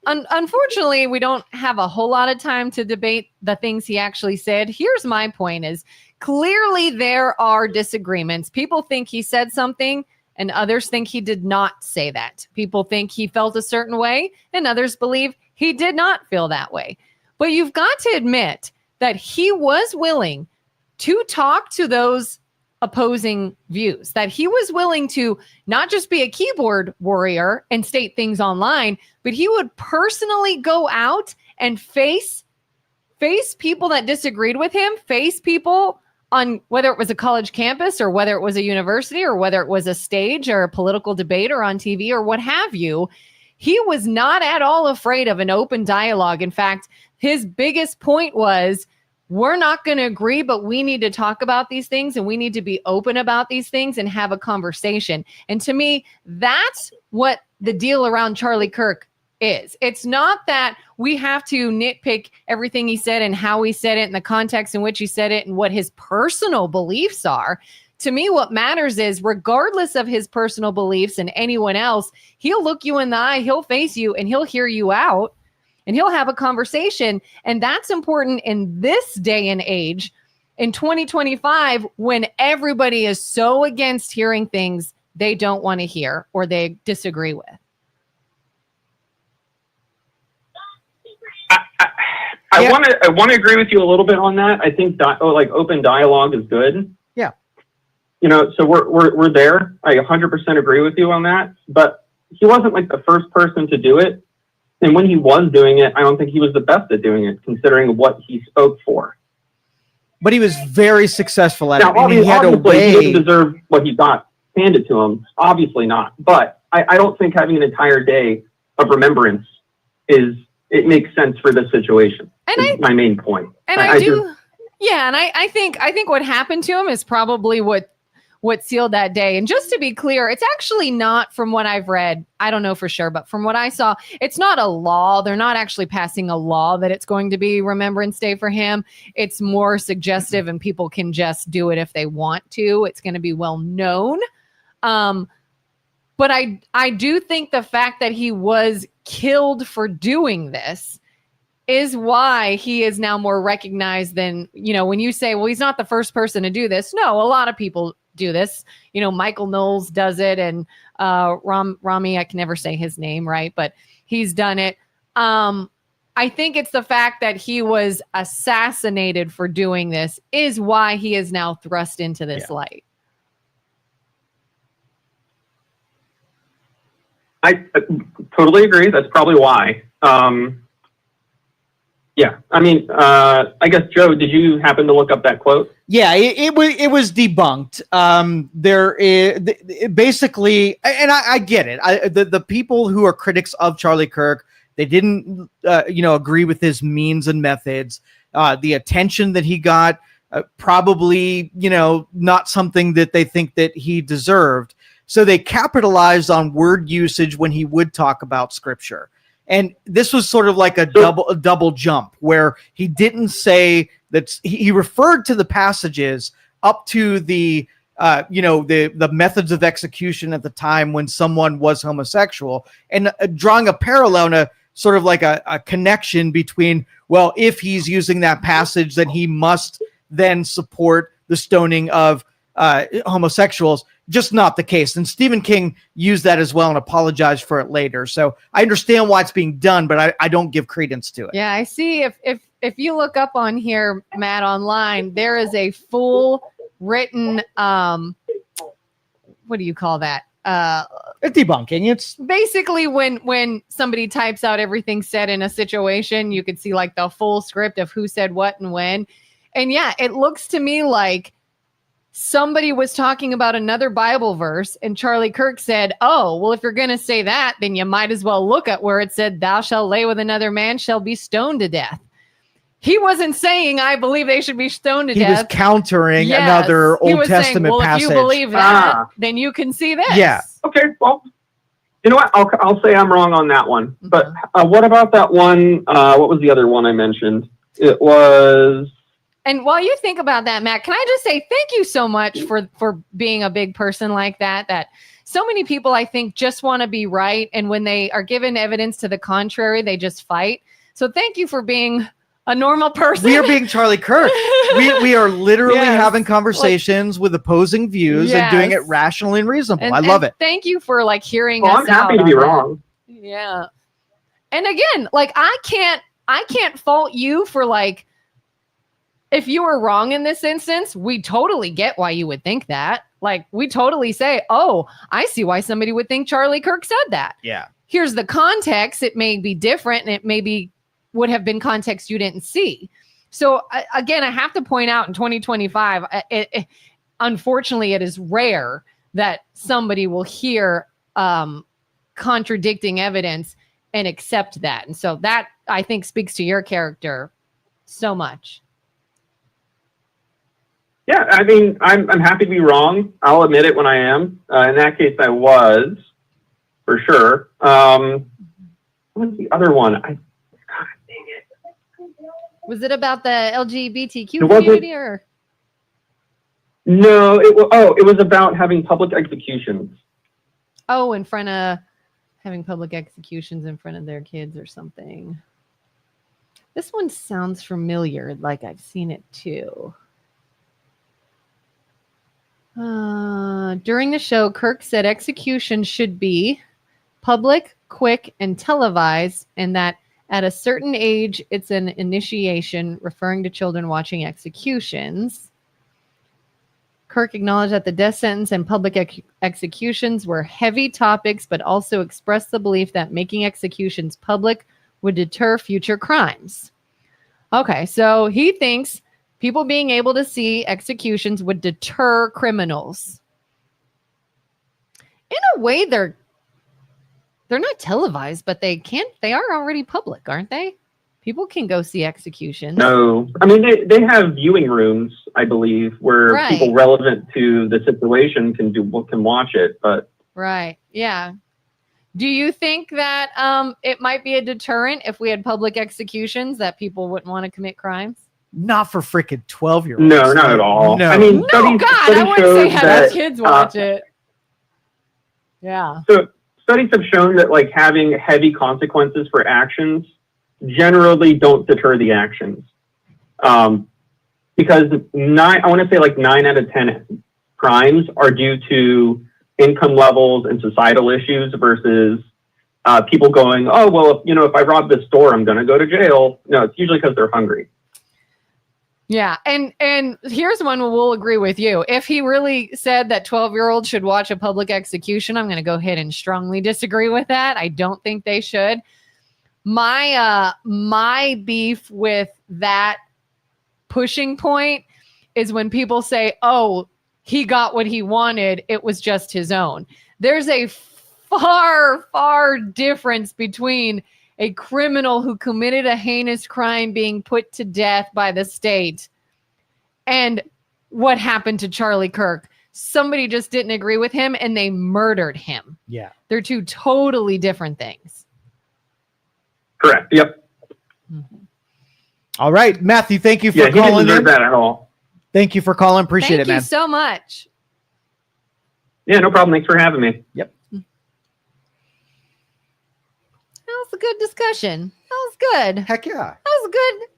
unfortunately, we don't have a whole lot of time to debate the things he actually said. Here's my point is, clearly there are disagreements. People think he said something and others think he did not say that. People think he felt a certain way, and others believe he did not feel that way. But you've got to admit that he was willing to talk to those opposing views, that he was willing to not just be a keyboard warrior and state things online, but he would personally go out and face people that disagreed with him, face people on whether it was a college campus or whether it was a university or whether it was a stage or a political debate or on TV or what have you. He was not at all afraid of an open dialogue. In fact, his biggest point was, we're not going to agree, but we need to talk about these things and we need to be open about these things and have a conversation. And to me, that's what the deal around Charlie Kirk is. It's not that we have to nitpick everything he said and how he said it and the context in which he said it and what his personal beliefs are. To me, what matters is, regardless of his personal beliefs and anyone else, he'll look you in the eye, he'll face you, and he'll hear you out, and he'll have a conversation. And that's important in this day and age, in 2025, when everybody is so against hearing things they don't want to hear or they disagree with. I want to agree with you a little bit on that. I think open dialogue is good. Yeah. So we're there. I 100% agree with you on that. But he wasn't like the first person to do it. And when he was doing it, I don't think he was the best at doing it, considering what he spoke for. But he was very successful at now, it. And he had obviously, he didn't deserve what he got handed to him. Obviously not. But I don't think having an entire day of remembrance it makes sense for this situation. And my main point. And I do. Yeah, and I think what happened to him is probably what sealed that day. And just to be clear, it's actually not, from what I've read, I don't know for sure, but from what I saw, it's not a law. They're not actually passing a law that it's going to be Remembrance Day for him. It's more suggestive, and people can just do it if they want to. It's going to be well known. But I do think the fact that he was killed for doing this is why he is now more recognized than, when you say, well, he's not the first person to do this. No, a lot of people do this. Michael Knowles does it, and Rami, I can never say his name right, but he's done it. I think it's the fact that he was assassinated for doing this is why he is now thrust into this light. I totally agree. That's probably why. Yeah. I mean, I guess, Joe, did you happen to look up that quote? Yeah, it was debunked. There is basically, and I get it. The people who are critics of Charlie Kirk, they didn't, agree with his means and methods. The attention that he got, probably, not something that they think that he deserved. So they capitalized on word usage when he would talk about scripture. And this was sort of like a double jump, where he didn't say that he referred to the passages up to the methods of execution at the time when someone was homosexual, and drawing a parallel and a sort of like a connection between, well, if he's using that passage, then he must then support the stoning of homosexuals. Just not the case. And Stephen King used that as well and apologized for it later. So I understand why it's being done, but I don't give credence to it. Yeah, I see. If you look up on here, Matt, online, there is a full written, what do you call that? Debunking. It's basically when somebody types out everything said in a situation, you could see like the full script of who said what and when. And yeah, it looks to me like somebody was talking about another Bible verse, and Charlie Kirk said, oh, well, if you're going to say that, then you might as well look at where it said, thou shalt lay with another man shall be stoned to death. He wasn't saying, I believe they should be stoned to death. He was countering another Old Testament well, passage. If you believe that, then you can see this. Yeah. Okay, well, you know what? I'll say I'm wrong on that one. Mm-hmm. But what about that one? What was the other one I mentioned? It was... And while you think about that, Matt, can I just say thank you so much for being a big person like that, that so many people, I think, just want to be right. And when they are given evidence to the contrary, they just fight. So thank you for being a normal person. We are being Charlie Kirk. We are literally having conversations with opposing views and doing it rationally and reasonable. I love it. Thank you for hearing us out. I'm happy to be wrong. Yeah. And again, I can't fault you for if you were wrong in this instance, we totally get why you would think that. We totally say, oh, I see why somebody would think Charlie Kirk said that. Yeah. Here's the context. It may be different, and it would have been context you didn't see. So again, I have to point out in 2025, unfortunately, it is rare that somebody will hear contradicting evidence and accept that. And so that, I think, speaks to your character so much. Yeah, I mean, I'm happy to be wrong. I'll admit it when I am. In that case, I was, for sure. What was the other one? God dang it. Was it about the LGBTQ community or? No, it was about having public executions. Oh, in front of having public executions in front of their kids or something. This one sounds familiar, like I've seen it too. During the show, Kirk said execution should be public, quick, and televised, and that at a certain age, it's an initiation, referring to children watching executions. Kirk acknowledged that the death sentence and public executions were heavy topics, but also expressed the belief that making executions public would deter future crimes. Okay, so he thinks people being able to see executions would deter criminals. In a way, they're not televised, but they are already public, aren't they? People can go see executions. No, I mean they have viewing rooms, I believe, where Right. people relevant to the situation can watch it. But Right, yeah. Do you think that it might be a deterrent if we had public executions that people wouldn't want to commit crimes? Not for freaking 12-year-olds. no, not at all. No. I mean, No, studies, God, I studies wouldn't say showed have that, kids watch it. Yeah. So studies have shown that like having heavy consequences for actions generally don't deter the actions. Because I want to say like 9 out of 10 crimes are due to income levels and societal issues versus people going, oh, well, if I rob this store, I'm going to go to jail. No, it's usually because they're hungry. Yeah, and here's one where we'll agree with you. If he really said that 12-year-olds should watch a public execution, I'm going to go ahead and strongly disagree with that. I don't think they should. My beef with that pushing point is when people say, oh, he got what he wanted, it was just his own. There's a far difference between a criminal who committed a heinous crime being put to death by the state and what happened to Charlie Kirk. Somebody just didn't agree with him and they murdered him. Yeah. They're two totally different things. Correct. Yep. Mm-hmm. All right, Matthew, thank you for Yeah, he didn't calling deserve in. that at all. Thank you for calling. Appreciate Thank it, man. you so much. Yeah, no problem. Thanks for having me. Yep. That was a good discussion. That was good. Heck yeah. That was a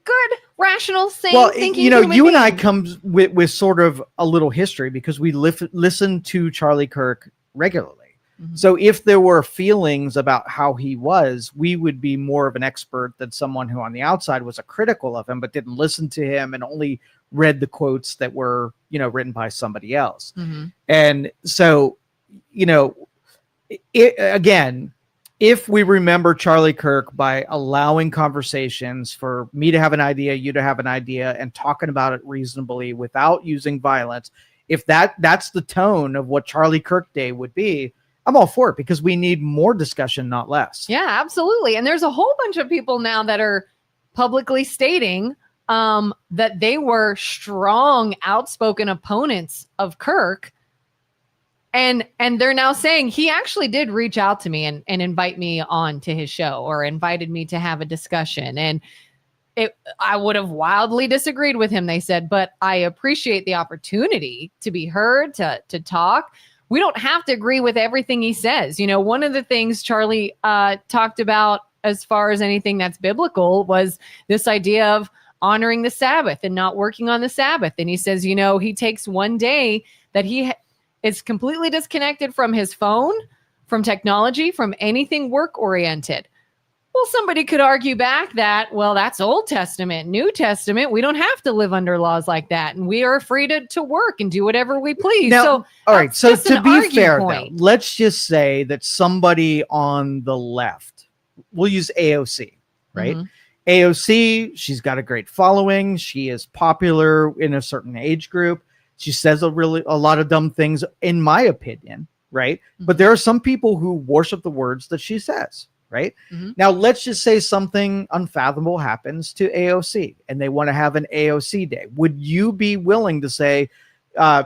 good, rational, sane Well, thinking. you and I being. come with sort of a little history because we listen to Charlie Kirk regularly. Mhm. So if there were feelings about how he was, we would be more of an expert than someone who on the outside was a critical of him, but didn't listen to him and only read the quotes that were, written by somebody else. Mhm. And so, again, if we remember Charlie Kirk by allowing conversations for me to have an idea, you to have an idea, and talking about it reasonably without using violence, if that's the tone of what Charlie Kirk Day would be, I'm all for it because we need more discussion, not less. Yeah, absolutely. And there's a whole bunch of people now that are publicly stating that they were strong, outspoken opponents of Kirk. And they're now saying he actually did reach out to me and invite me on to his show or invited me to have a discussion. And I would have wildly disagreed with him, they said, but I appreciate the opportunity to be heard, to talk. We don't have to agree with everything he says. One of the things Charlie talked about as far as anything that's biblical was this idea of honoring the Sabbath and not working on the Sabbath. And he says, he takes one day that he is completely disconnected from his phone, from technology, from anything work-oriented. Well, somebody could argue back that, well, that's Old Testament, New Testament. We don't have to live under laws like that. And we are free to work and do whatever we please. Now, So, all right. So just to an be argue fair, point. though, let's just say that somebody on the left, we'll use AOC, right? Mhm. AOC, she's got a great following. She is popular in a certain age group. She says a lot of dumb things, in my opinion, right? But there are some people who worship the words that she says, right? Mhm. Now, let's just say something unfathomable happens to AOC and they want to have an AOC day. Would you be willing to say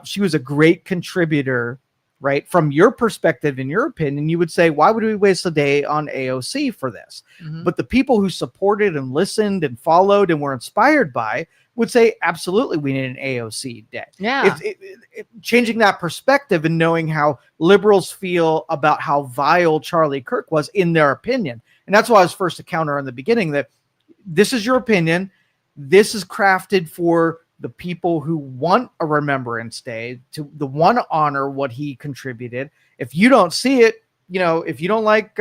she was a great contributor, right? From your perspective, in your opinion, you would say, why would we waste a day on AOC for this? Mhm. But the people who supported and listened and followed and were inspired by would say, absolutely, we need an AOC day. Yeah. Changing that perspective and knowing how liberals feel about how vile Charlie Kirk was in their opinion. And that's why I was first to counter in the beginning that this is your opinion. This is crafted for the people who want a Remembrance Day, to the want to honor what he contributed. If you don't see it, if you don't like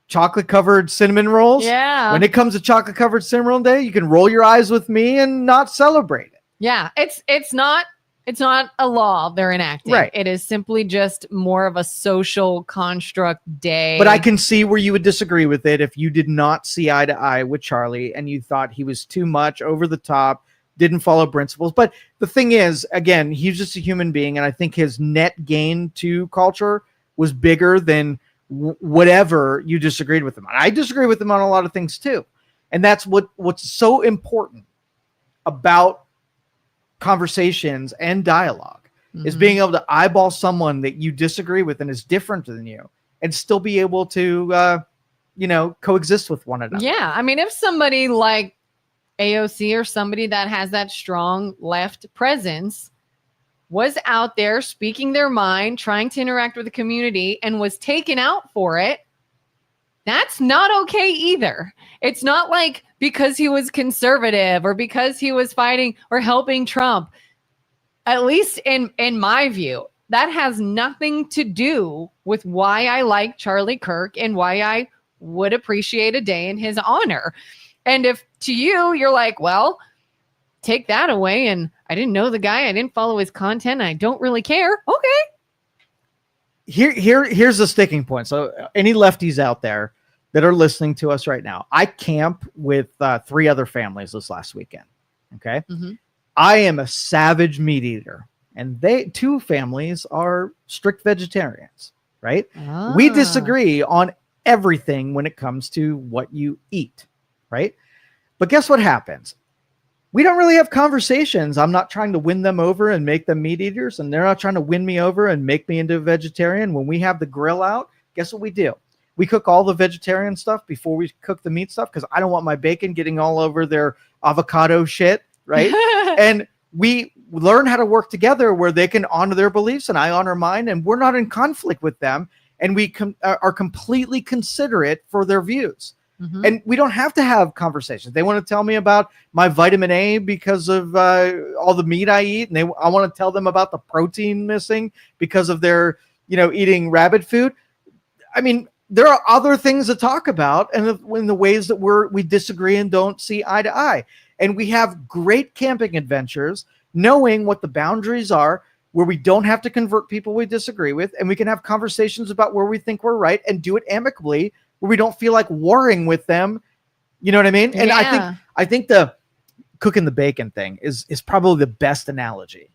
chocolate covered cinnamon rolls, Yeah. when it comes to chocolate covered cinnamon roll day, you can roll your eyes with me and not celebrate it. Yeah. It's not It's not a law they're enacting. Right. It is simply just more of a social construct day. But I can see where you would disagree with it if you did not see eye to eye with Charlie and you thought he was too much, over the top, didn't follow principles. But the thing is, again, he's just a human being, and I think his net gain to culture was bigger than whatever you disagreed with him on. I disagree with him on a lot of things too. And that's what's so important about conversations and dialogue is being able to eyeball someone that you disagree with and is different than you and still be able to coexist with one another. Yeah, I mean, if somebody like AOC or somebody that has that strong left presence was out there speaking their mind, trying to interact with the community, and was taken out for it, that's not okay either. It's not like because he was conservative or because he was fighting or helping Trump. At least in my view, that has nothing to do with why I like Charlie Kirk and why I would appreciate a day in his honor. And if to you, you're like, well, take that away, and I didn't know the guy, I didn't follow his content, I don't really care. Okay. Here's the sticking point. So any lefties out there that are listening to us right now, I camp with 3 other families this last weekend. Okay. Mm-hmm. I am a savage meat eater, and 2 families are strict vegetarians, right? We disagree on everything when it comes to what you eat, right? But guess what happens? We don't really have conversations. I'm not trying to win them over and make them meat eaters, and they're not trying to win me over and make me into a vegetarian. When we have the grill out, guess what we do? We cook all the vegetarian stuff before we cook the meat stuff, because I don't want my bacon getting all over their avocado shit, right? And we learn how to work together where they can honor their beliefs and I honor mine, and we're not in conflict with them, and we are completely considerate for their views. Mm-hmm. And we don't have to have conversations. They want to tell me about my vitamin A because of all the meat I eat, and I want to tell them about the protein missing because of their eating rabbit food. I mean, there are other things to talk about, and in the ways that we disagree and don't see eye to eye. And we have great camping adventures, knowing what the boundaries are, where we don't have to convert people we disagree with, and we can have conversations about where we think we're right and do it amicably, where we don't feel like warring with them. You know what I mean? And yeah. I think the cooking the bacon thing is probably the best analogy,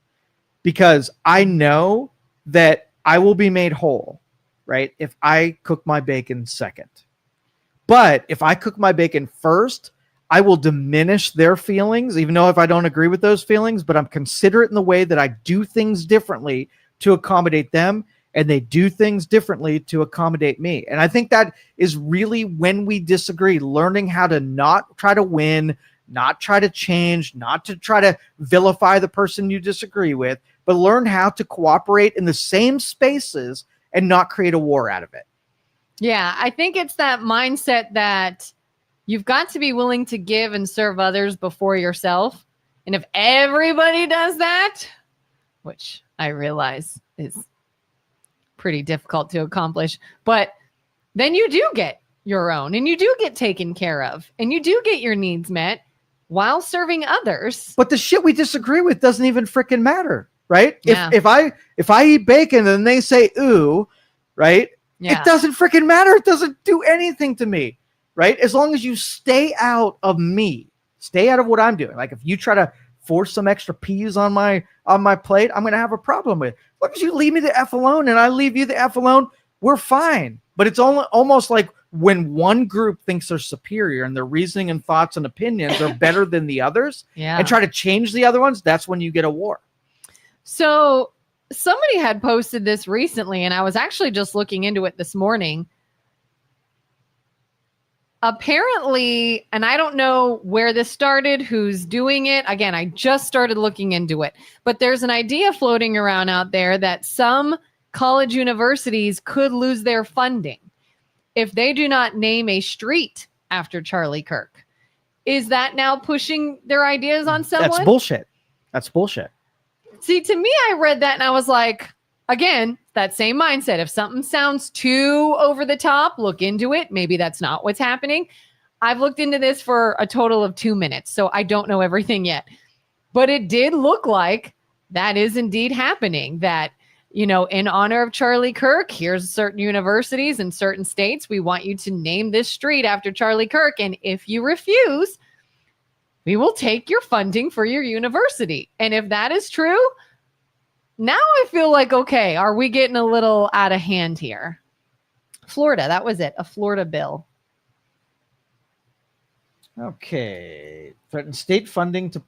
because I know that I will be made whole, right, if I cook my bacon second. But if I cook my bacon first, I will diminish their feelings, even though if I don't agree with those feelings, but I'm considerate in the way that I do things differently to accommodate them, and they do things differently to accommodate me. And I think that is really when we disagree, learning how to not try to win, not try to change, not to try to vilify the person you disagree with, but learn how to cooperate in the same spaces and not create a war out of it. Yeah, I think it's that mindset that you've got to be willing to give and serve others before yourself. And if everybody does that, which I realize is pretty difficult to accomplish, but then you do get your own, and you do get taken care of, and you do get your needs met while serving others. But the shit we disagree with doesn't even freaking matter, right? Yeah. If I eat bacon and they say ooh, right? Yeah. It doesn't freaking matter. It doesn't do anything to me, right? As long as you stay out of me, stay out of what I'm doing. Like if you try to force some extra peas on my plate, I'm going to have a problem with it. As long as you leave me the F alone and I leave you the F alone, we're fine. But it's almost like when one group thinks they're superior and their reasoning and thoughts and opinions are better than the others, and try to change the other ones, that's when you get a war. So somebody had posted this recently, and I was actually just looking into it this morning. Apparently, and I don't know where this started, who's doing it. Again, I just started looking into it. But there's an idea floating around out there that some college universities could lose their funding if they do not name a street after Charlie Kirk. Is that now pushing their ideas on someone? That's bullshit. That's bullshit. See, to me, I read that and I was like, again, that same mindset. If something sounds too over the top, look into it. Maybe that's not what's happening. I've looked into this for a total of 2 minutes, so I don't know everything yet. But it did look like that is indeed happening, that, you know, in honor of Charlie Kirk, here's certain universities in certain states, we want you to name this street after Charlie Kirk. And if you refuse, we will take your funding for your university. And if that is true, now I feel like, okay, are we getting a little out of hand here? Florida, that was it, a Florida bill. Okay. Threaten state funding to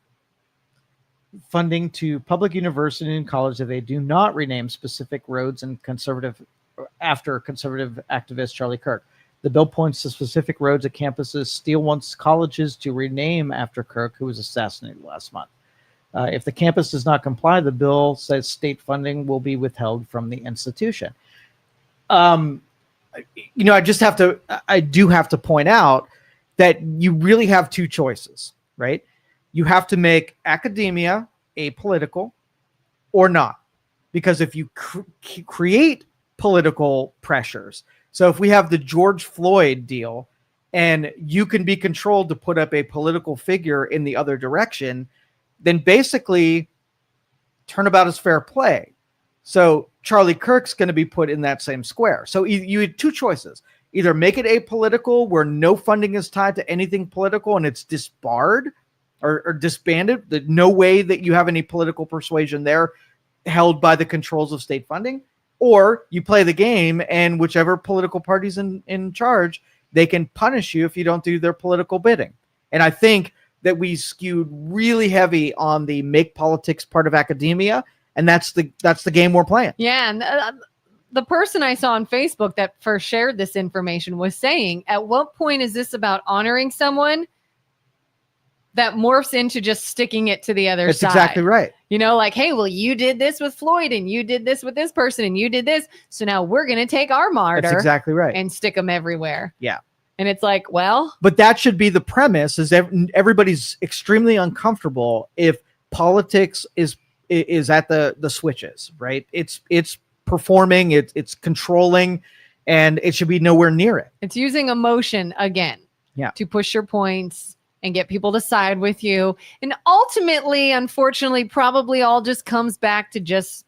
public university and college if they do not rename specific roads and after conservative activist Charlie Kirk. The bill points to specific roads at campuses. Steele wants colleges to rename after Kirk, who was assassinated last month. If the campus does not comply, the bill says state funding will be withheld from the institution. You know, I do have to point out that you really have two choices, right? You have to make academia apolitical or not. Because if you create political pressures, so if we have the George Floyd deal and you can be controlled to put up a political figure in the other direction, then basically turnabout is fair play. So Charlie Kirk's going to be put in that same square. So you had two choices. Either make it apolitical where no funding is tied to anything political and it's disbarred or disbanded. There's no way that you have any political persuasion there held by the controls of state funding. Or you play the game and whichever political party's in charge, they can punish you if you don't do their political bidding. And I think that we skewed really heavy on the make politics part of academia. And that's the game we're playing. Yeah. And the person I saw on Facebook that first shared this information was saying, at what point is this about honoring someone that morphs into just sticking it to the other side? That's exactly right. You know, like, hey, well, you did this with Floyd and you did this with this person and you did this. So now we're going to take our martyr. That's exactly right. And stick them everywhere. Yeah. And it's like, well. But that should be the premise, is everybody's extremely uncomfortable if politics is at the switches, right? It's performing, it's controlling, and it should be nowhere near it. It's using emotion again. Yeah. To push your points and get people to side with you. And ultimately, unfortunately, probably all just comes back to just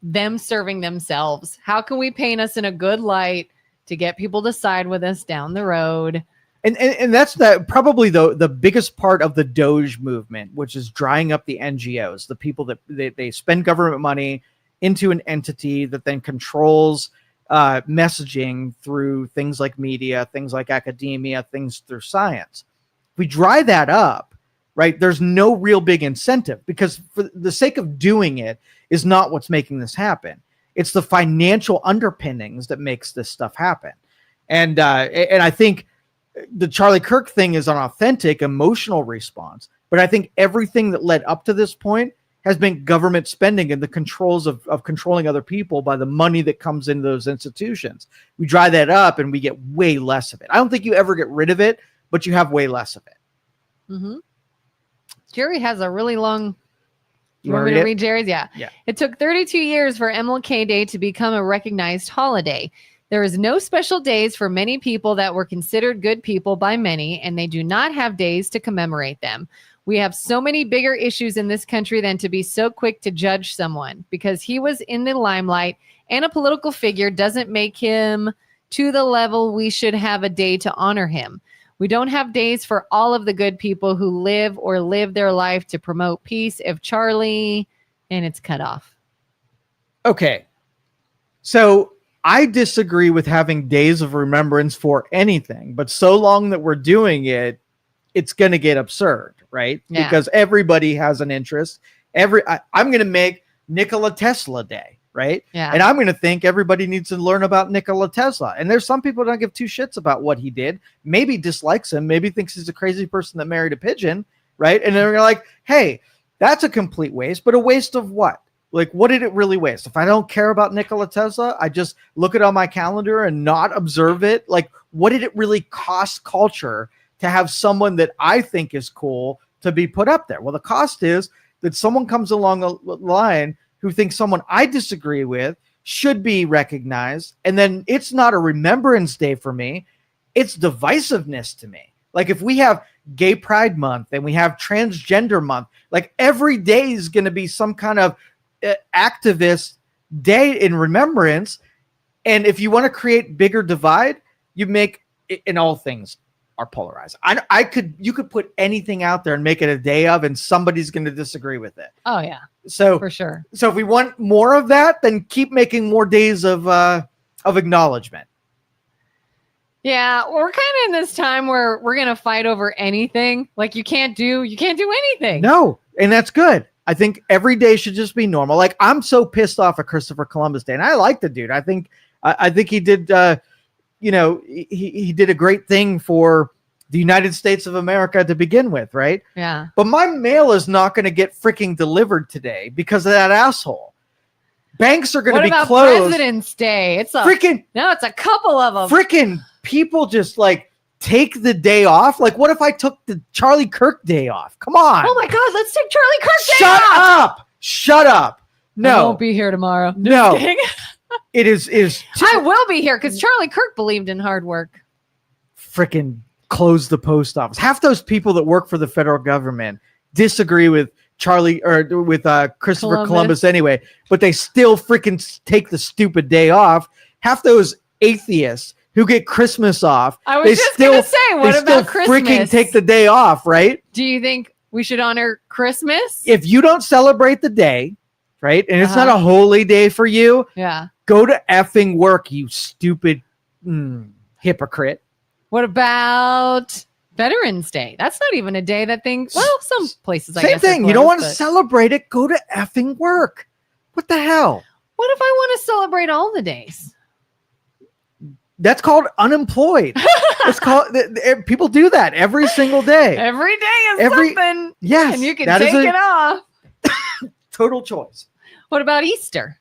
them serving themselves. How can we paint us in a good light to get people to side with us down the road? And that's probably the biggest part of the Doge movement, which is drying up the NGOs, the people that they spend government money into an entity that then controls messaging through things like media, things like academia, things through science. If we dry that up, right, there's no real big incentive, because for the sake of doing it is not what's making this happen. It's the financial underpinnings that makes this stuff happen. And I think the Charlie Kirk thing is an authentic emotional response, but I think everything that led up to this point has been government spending and the controls of controlling other people by the money that comes into those institutions. We dry that up and we get way less of it. I don't think you ever get rid of it, but you have way less of it. Mm-hmm. Jerry has a really long... You want me to read Jerry's? Yeah. Yeah. It took 32 years for MLK Day to become a recognized holiday. There is no special days for many people that were considered good people by many, and they do not have days to commemorate them. We have so many bigger issues in this country than to be so quick to judge someone. Because he was in the limelight and a political figure doesn't make him to the level we should have a day to honor him. We don't have days for all of the good people who live their life to promote peace. If Charlie, and it's cut off. Okay. So I disagree with having days of remembrance for anything, but so long that we're doing it, it's going to get absurd, right? Yeah. Because everybody has an interest. I'm going to make Nikola Tesla Day, right? Yeah. And I'm going to think everybody needs to learn about Nikola Tesla. And there's some people who don't give two shits about what he did. Maybe dislikes him. Maybe thinks he's a crazy person that married a pigeon, right? And they're like, hey, that's a complete waste. But a waste of what? Like, what did it really waste? If I don't care about Nikola Tesla, I just look it on my calendar and not observe it. Like, what did it really cost culture to have someone that I think is cool to be put up there? Well, the cost is that someone comes along the line who thinks someone I disagree with should be recognized. And then it's not a remembrance day for me. It's divisiveness to me. Like, if we have Gay Pride Month and we have Transgender Month. Like every day is going to be some kind of activist day in remembrance. And if you want to create bigger divide, you make in all things are polarized. You could put anything out there and make it a day of, and somebody's going to disagree with it. Oh yeah, so for sure. So if we want more of that, then keep making more days of acknowledgement. Yeah, we're kind of in this time where we're going to fight over anything. Like you can't do anything. No, and that's good. I think every day should just be normal. Like I'm so pissed off at Christopher Columbus Day, and I like the dude. I think he did. He did a great thing for the United States of America to begin with, right? Yeah. But my mail is not going to get freaking delivered today because of that asshole. Banks are going to be closed. What about President's Day? It's a couple of them. Freaking people just like take the day off. Like, what if I took the Charlie Kirk day off? Come on. Oh my God, let's take Charlie Kirk day Shut off. Shut up. No. I won't be here tomorrow. No. It is I will be here because Charlie Kirk believed in hard work. Freaking close the post office. Half those people that work for the federal government disagree with Charlie or with Christopher Columbus anyway, but they still freaking take the stupid day off. Half those atheists who get Christmas off, I was just going to say, what about Christmas? Freaking take the day off, right? Do you think we should honor Christmas? If you don't celebrate the day, right, and it's not a holy day for you, go to effing work, you stupid hypocrite. What about Veterans Day? That's not even a day that some places, I guess. Same thing. You don't want to celebrate it, go to effing work. What the hell? What if I want to celebrate all the days? That's called unemployed. It's called people do that every single day. Every day is something. Yes. And you can take it off. Total choice. What about Easter?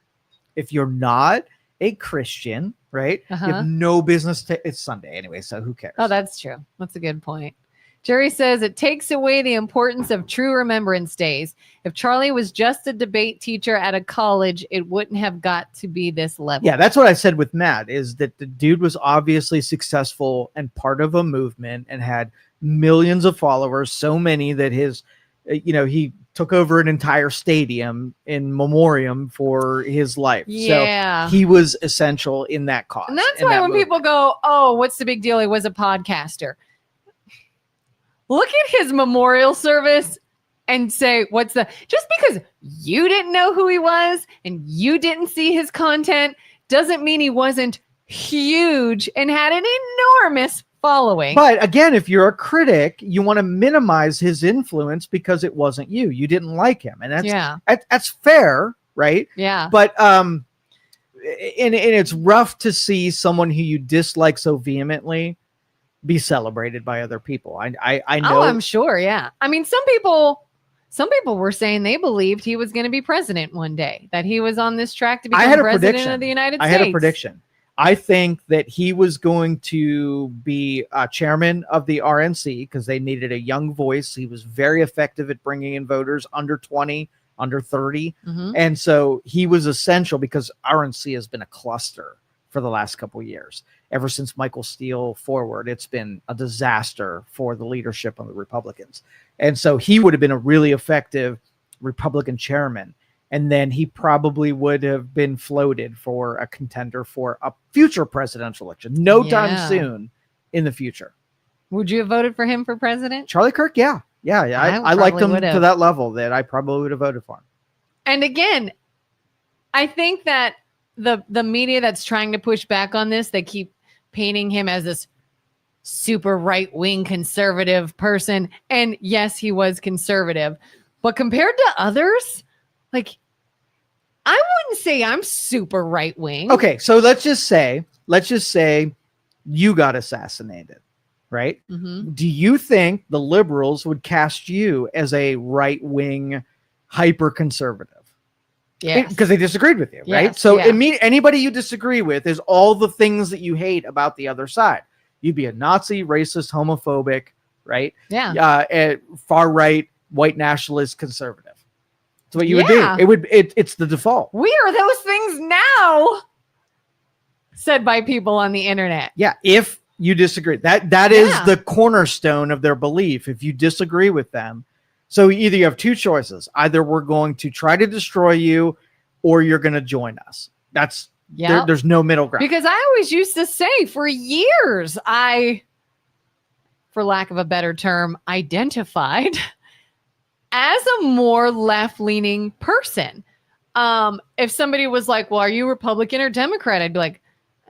If you're not a Christian, right? You have no business it's Sunday anyway, so who cares? Oh, that's true. That's a good point. Jerry says it takes away the importance of true remembrance days. If Charlie was just a debate teacher at a college, it wouldn't have got to be this level. Yeah, that's what I said with Matt, is that the dude was obviously successful and part of a movement and had millions of followers, so many that his, he took over an entire stadium in memoriam for his life. Yeah. So he was essential in that cause. And that's why when people go, oh, what's the big deal? He was a podcaster. Look at his memorial service and say, just because you didn't know who he was and you didn't see his content doesn't mean he wasn't huge and had an enormous following. But again, if you're a critic, you want to minimize his influence because it wasn't you. You didn't like him. And that's fair, right? Yeah. But and it's rough to see someone who you dislike so vehemently be celebrated by other people. I know. Oh, I'm sure. Yeah. I mean, some people were saying they believed he was going to be president one day, that he was on this track to become president of the United States. I had a prediction. I think that he was going to be chairman of the RNC because they needed a young voice. He was very effective at bringing in voters under 20, under 30. Mm-hmm. And so he was essential because RNC has been a cluster for the last couple of years. Ever since Michael Steele forward, it's been a disaster for the leadership of the Republicans. And so he would have been a really effective Republican chairman. And then he probably would have been floated for a contender for a future presidential election. No time soon in the future. Would you have voted for him for president? Charlie Kirk? Yeah. I liked him to that level that I probably would have voted for him. And again, I think that the media that's trying to push back on this, they keep painting him as this super right-wing conservative person. And yes, he was conservative. But compared to others, like, I wouldn't say I'm super right-wing. Okay, so let's just say you got assassinated, right? Mm-hmm. Do you think the liberals would cast you as a right-wing hyper-conservative? Yeah, because they disagreed with you, right? So anybody you disagree with is all the things that you hate about the other side. You'd be a Nazi, racist, homophobic, right? Yeah. Far right, white nationalist, conservative. That's what you would do. It's the default. We are those things now, said by people on the internet. Yeah. If You disagree. That is the cornerstone of their belief. If you disagree with them, so either you have two choices. Either we're going to try to destroy you, or you're going to join us. That's there's no middle ground. Because I always used to say for years, for lack of a better term, identified as a more left-leaning person. If somebody was like, well, are you Republican or Democrat? I'd be like,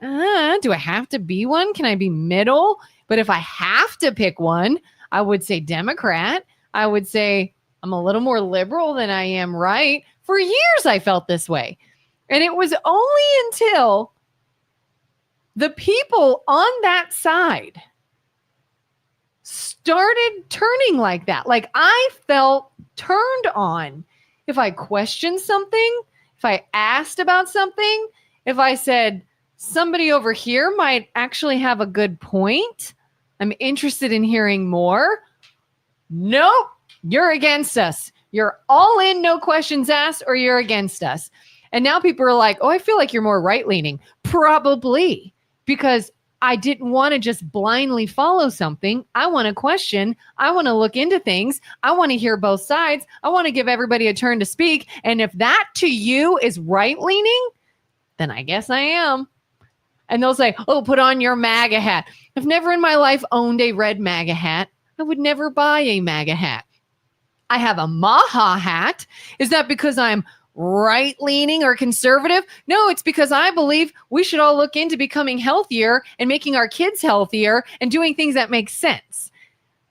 do I have to be one? Can I be middle? But if I have to pick one, I would say Democrat. I would say I'm a little more liberal than I am right. For years, I felt this way. And it was only until the people on that side started turning like that. Like I felt turned on. If I questioned something, if I asked about something, if I said somebody over here might actually have a good point, I'm interested in hearing more. Nope, you're against us. You're all in, no questions asked, or you're against us. And now people are like, oh, I feel like you're more right-leaning. Probably, because I didn't want to just blindly follow something. I want to question. I want to look into things. I want to hear both sides. I want to give everybody a turn to speak. And if that to you is right-leaning, then I guess I am. And they'll say, oh, put on your MAGA hat. I've never in my life owned a red MAGA hat. I would never buy a MAGA hat. I have a Maha hat. Is that because I'm right-leaning or conservative? No, it's because I believe we should all look into becoming healthier and making our kids healthier and doing things that make sense.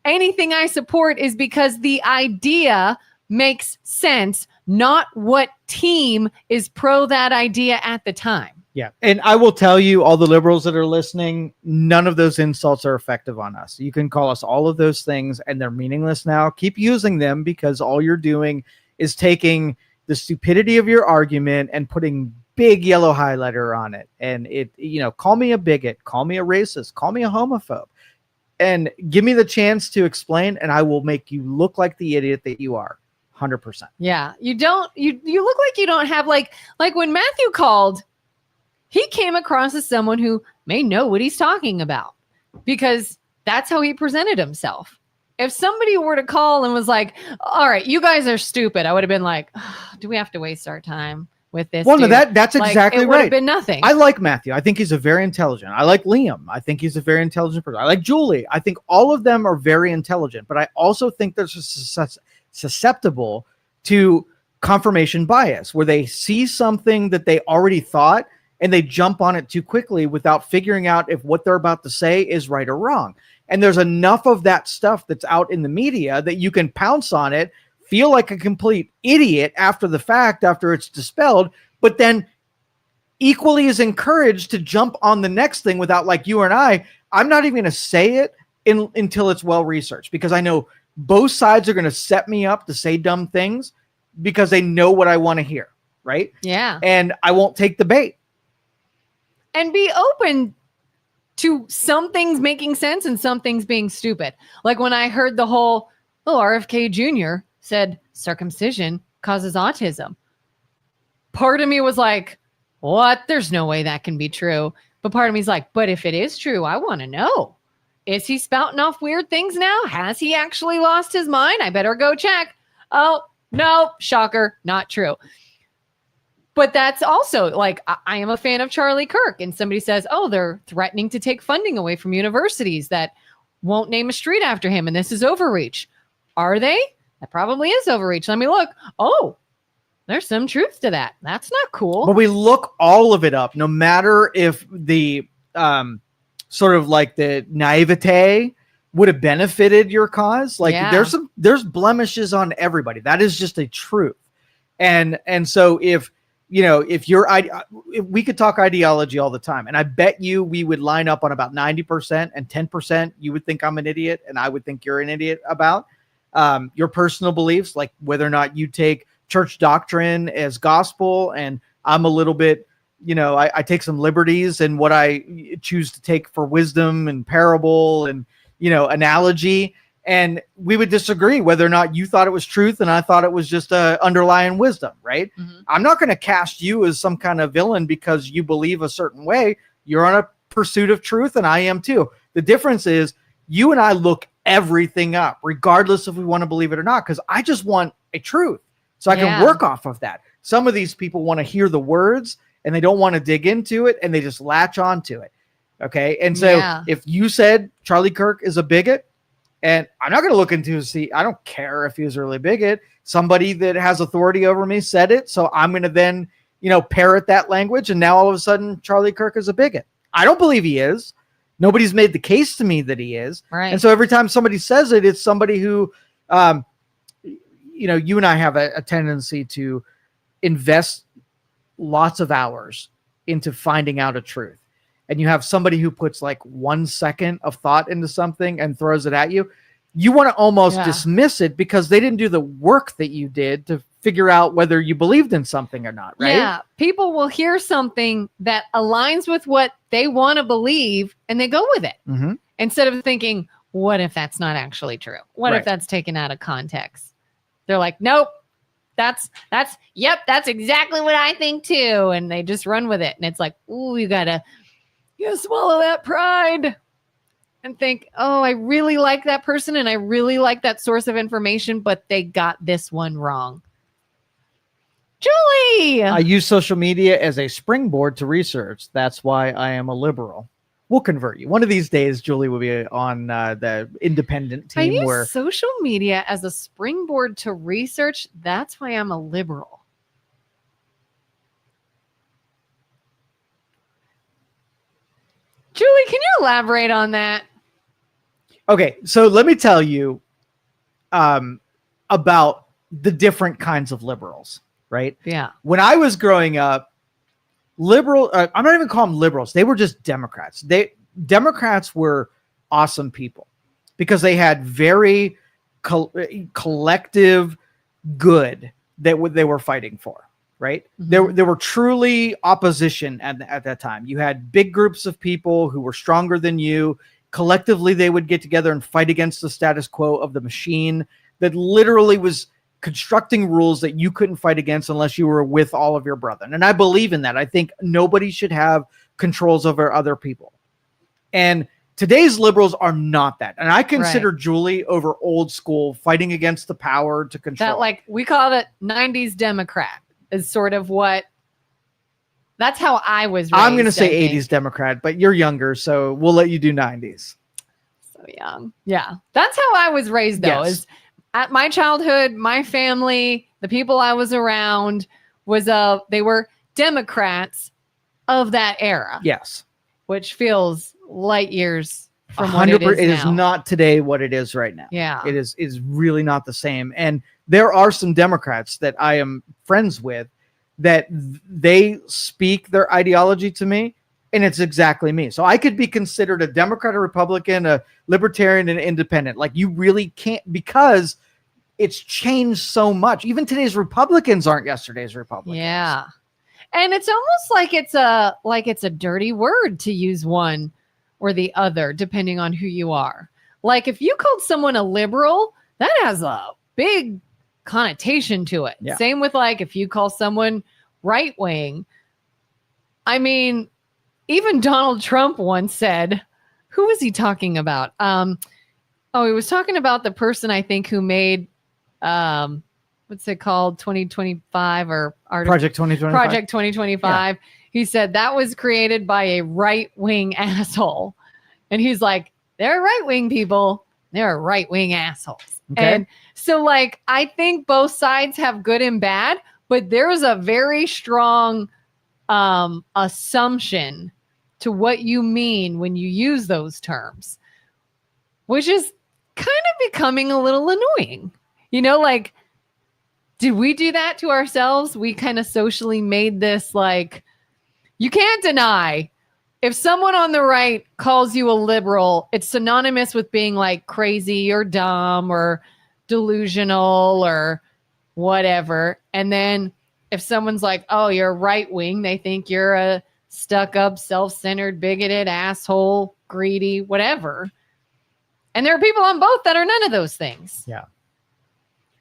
Anything I support is because the idea makes sense, not what team is pro that idea at the time. Yeah. And I will tell you, all the liberals that are listening, none of those insults are effective on us. You can call us all of those things and they're meaningless now. Keep using them, because all you're doing is taking the stupidity of your argument and putting big yellow highlighter on it. And call me a bigot, call me a racist, call me a homophobe, and give me the chance to explain, and I will make you look like the idiot that you are. 100%. Yeah. You look like you don't have like when Matthew called, he came across as someone who may know what he's talking about, because that's how he presented himself. If somebody were to call and was like, all right, you guys are stupid, I would have been like, oh, do we have to waste our time with this? Well, no, that's exactly right. It would have been nothing. I like Matthew. I think he's a very intelligent. I like Liam. I think he's a very intelligent person. I like Julie. I think all of them are very intelligent, but I also think they're susceptible to confirmation bias, where they see something that they already thought and they jump on it too quickly without figuring out if what they're about to say is right or wrong. And there's enough of that stuff that's out in the media that you can pounce on it, feel like a complete idiot after the fact, after it's dispelled, but then equally is encouraged to jump on the next thing without, like you and I'm not even going to say it until it's well researched, because I know both sides are going to set me up to say dumb things because they know what I want to hear. Right? Yeah. And I won't take the bait. And be open to some things making sense and some things being stupid. Like when I heard the whole, RFK Jr. said circumcision causes autism. Part of me was like, what? There's no way that can be true. But part of me is like, but if it is true, I want to know. Is he spouting off weird things now? Has he actually lost his mind? I better go check. Oh, no, shocker, not true. But that's also like, I am a fan of Charlie Kirk, and somebody says, oh, they're threatening to take funding away from universities that won't name a street after him, and this is overreach. Are they? That probably is overreach. Let me look. Oh, there's some truth to that. That's not cool. But we look all of it up, no matter if the sort of like the naivete would have benefited your cause. Like there's blemishes on everybody. That is just a truth. And so if we could talk ideology all the time, and I bet you we would line up on about 90%, and 10% you would think I'm an idiot and I would think you're an idiot about your personal beliefs, like whether or not you take church doctrine as gospel. And I'm a little bit, I take some liberties in what I choose to take for wisdom and parable and, analogy. And we would disagree whether or not you thought it was truth and I thought it was just underlying wisdom, right? Mm-hmm. I'm not going to cast you as some kind of villain because you believe a certain way. You're on a pursuit of truth, and I am too. The difference is you and I look everything up, regardless if we want to believe it or not, because I just want a truth so I can work off of that. Some of these people want to hear the words and they don't want to dig into it and they just latch onto it. Okay. And so if you said Charlie Kirk is a bigot, and I'm not going to look into I don't care if he was a really bigot. Somebody that has authority over me said it. So I'm going to then, parrot that language. And now all of a sudden, Charlie Kirk is a bigot. I don't believe he is. Nobody's made the case to me that he is. Right. And so every time somebody says it, it's somebody who, you and I have a tendency to invest lots of hours into finding out a truth. And you have somebody who puts like 1 second of thought into something and throws it at you. You want to almost dismiss it because they didn't do the work that you did to figure out whether you believed in something or not, right? Yeah. People will hear something that aligns with what they want to believe and they go with it instead of thinking, what if that's not actually true? What if that's taken out of context? They're like, nope, that's exactly what I think too. And they just run with it. And it's like, ooh, you gotta swallow that pride and think, oh, I really like that person and I really like that source of information, but they got this one wrong. Julie! I use social media as a springboard to research. That's why I am a liberal. We'll convert you. One of these days, Julie will be on the independent team. I use social media as a springboard to research. That's why I'm a liberal. Julie, can you elaborate on that? Okay, so let me tell you about the different kinds of liberals, right? Yeah. When I was growing up, I'm not even calling them liberals. They were just Democrats. Democrats were awesome people because they had very collective good that they were fighting for. Right. Mm-hmm. There were truly opposition at that time. You had big groups of people who were stronger than you. Collectively, they would get together and fight against the status quo of the machine that literally was constructing rules that you couldn't fight against unless you were with all of your brethren. And I believe in that. I think nobody should have controls over other people. And today's liberals are not that. And I consider Julie over old school fighting against the power to control. That, like, we call it 90s Democrat. Is sort of that's how I was raised. I'm going to say 80s Democrat, but you're younger, so we'll let you do 90s. So young. Yeah. That's how I was raised, though. Is at my childhood, my family, the people I was around they were Democrats of that era. Yes. Which feels light years from what it is now. It is not today what it is right now. Yeah. It is really not the same. And there are some Democrats that I am friends with that they speak their ideology to me, and it's exactly me. So I could be considered a Democrat, a Republican, a Libertarian, and independent. Like, you really can't, because it's changed so much. Even today's Republicans aren't yesterday's Republicans. Yeah. And it's almost like it's a dirty word to use one or the other, depending on who you are. Like, if you called someone a liberal, that has a big connotation to it. Yeah. Same with, like, if you call someone right wing. I mean, even Donald Trump once said, who was he talking about? He was talking about the person, I think, who made what's it called, 2025 or Project 2025. Project 2025. Yeah. He said that was created by a right wing asshole, and he's like, they're right wing people. They're right wing assholes. Okay. And so, like, I think both sides have good and bad, but there's a very strong assumption to what you mean when you use those terms, which is kind of becoming a little annoying. Like, did we do that to ourselves? We kind of socially made this, like, you can't deny if someone on the right calls you a liberal, it's synonymous with being, like, crazy or dumb or delusional or whatever. And then if someone's like, oh, you're right wing, they think you're a stuck up, self-centered, bigoted, asshole, greedy, whatever. And there are people on both that are none of those things. Yeah.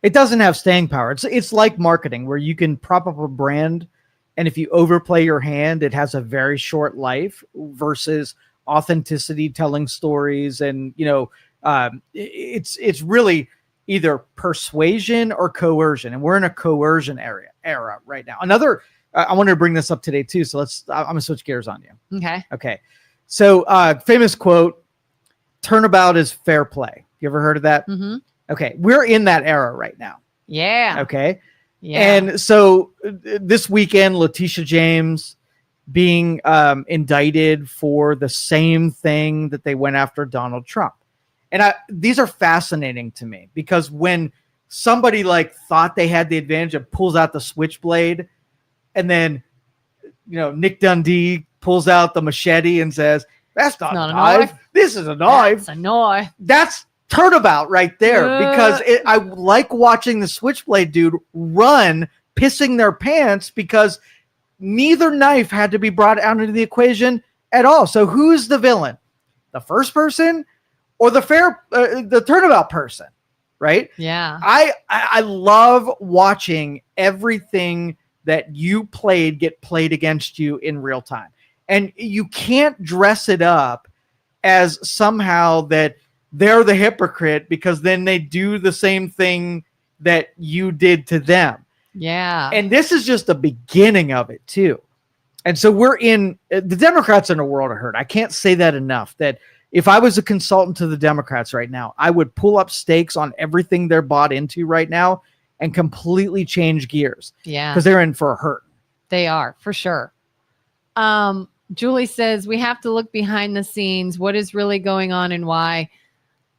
It doesn't have staying power. It's like marketing, where you can prop up a brand, and if you overplay your hand, it has a very short life, versus authenticity, telling stories, and it's really either persuasion or coercion, and we're in a coercion era right now. Another, I wanted to bring this up today too, so I'm gonna switch gears on you. Okay. So famous quote: "Turnabout is fair play." You ever heard of that? Mm-hmm. Okay, we're in that era right now. Yeah. Okay. Yeah. And so this weekend, Letitia James being indicted for the same thing that they went after Donald Trump. And these are fascinating to me, because when somebody like thought they had the advantage and pulls out the switchblade, and then, Nick Dundee pulls out the machete and says, "That's not a knife. This is a knife." That's a knife. That's turnabout right there, because I like watching the switchblade dude run, pissing their pants, because neither knife had to be brought out into the equation at all. So who's the villain? The first person or the turnabout person, right? Yeah. I love watching everything that you played get played against you in real time. And you can't dress it up as somehow that they're the hypocrite, because then they do the same thing that you did to them. Yeah. And this is just the beginning of it too. And so the Democrats are in a world of hurt. I can't say that enough, that if I was a consultant to the Democrats right now, I would pull up stakes on everything they're bought into right now and completely change gears. Yeah. Because they're in for a hurt. They are, for sure. Julie says, we have to look behind the scenes. What is really going on and why?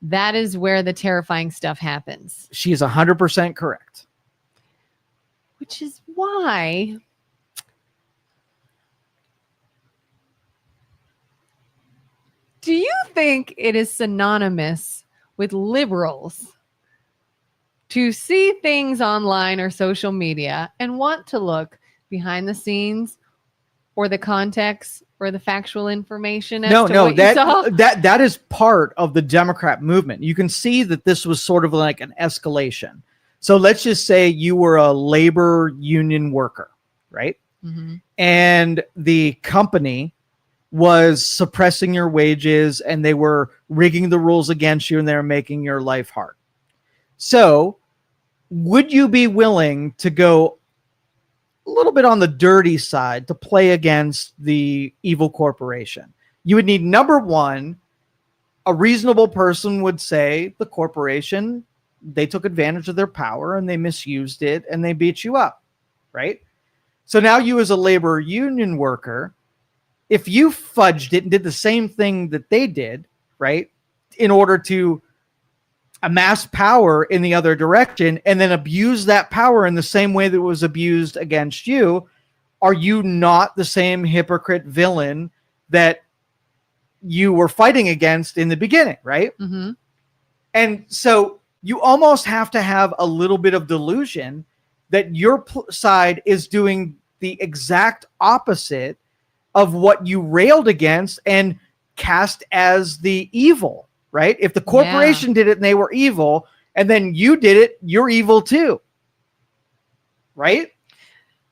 That is where the terrifying stuff happens. She is 100% correct. Which is why do you think it is synonymous with liberals to see things online or social media and want to look behind the scenes or the context or the factual information? That is part of the Democrat movement. You can see that this was sort of like an escalation. So let's just say you were a labor union worker, right? Mm-hmm. And the company was suppressing your wages, and they were rigging the rules against you, and they were making your life hard. So would you be willing to go a little bit on the dirty side to play against the evil corporation? You would need, number one, a reasonable person would say the corporation, they took advantage of their power and they misused it and they beat you up, right? So now you, as a labor union worker, if you fudged it and did the same thing that they did, right, in order to amass power in the other direction and then abuse that power in the same way that it was abused against you, are you not the same hypocrite villain that you were fighting against in the beginning, right? Mm-hmm. And so you almost have to have a little bit of delusion that your side is doing the exact opposite of what you railed against and cast as the evil, right? If the corporation did it and they were evil, and then you did it, you're evil too, right?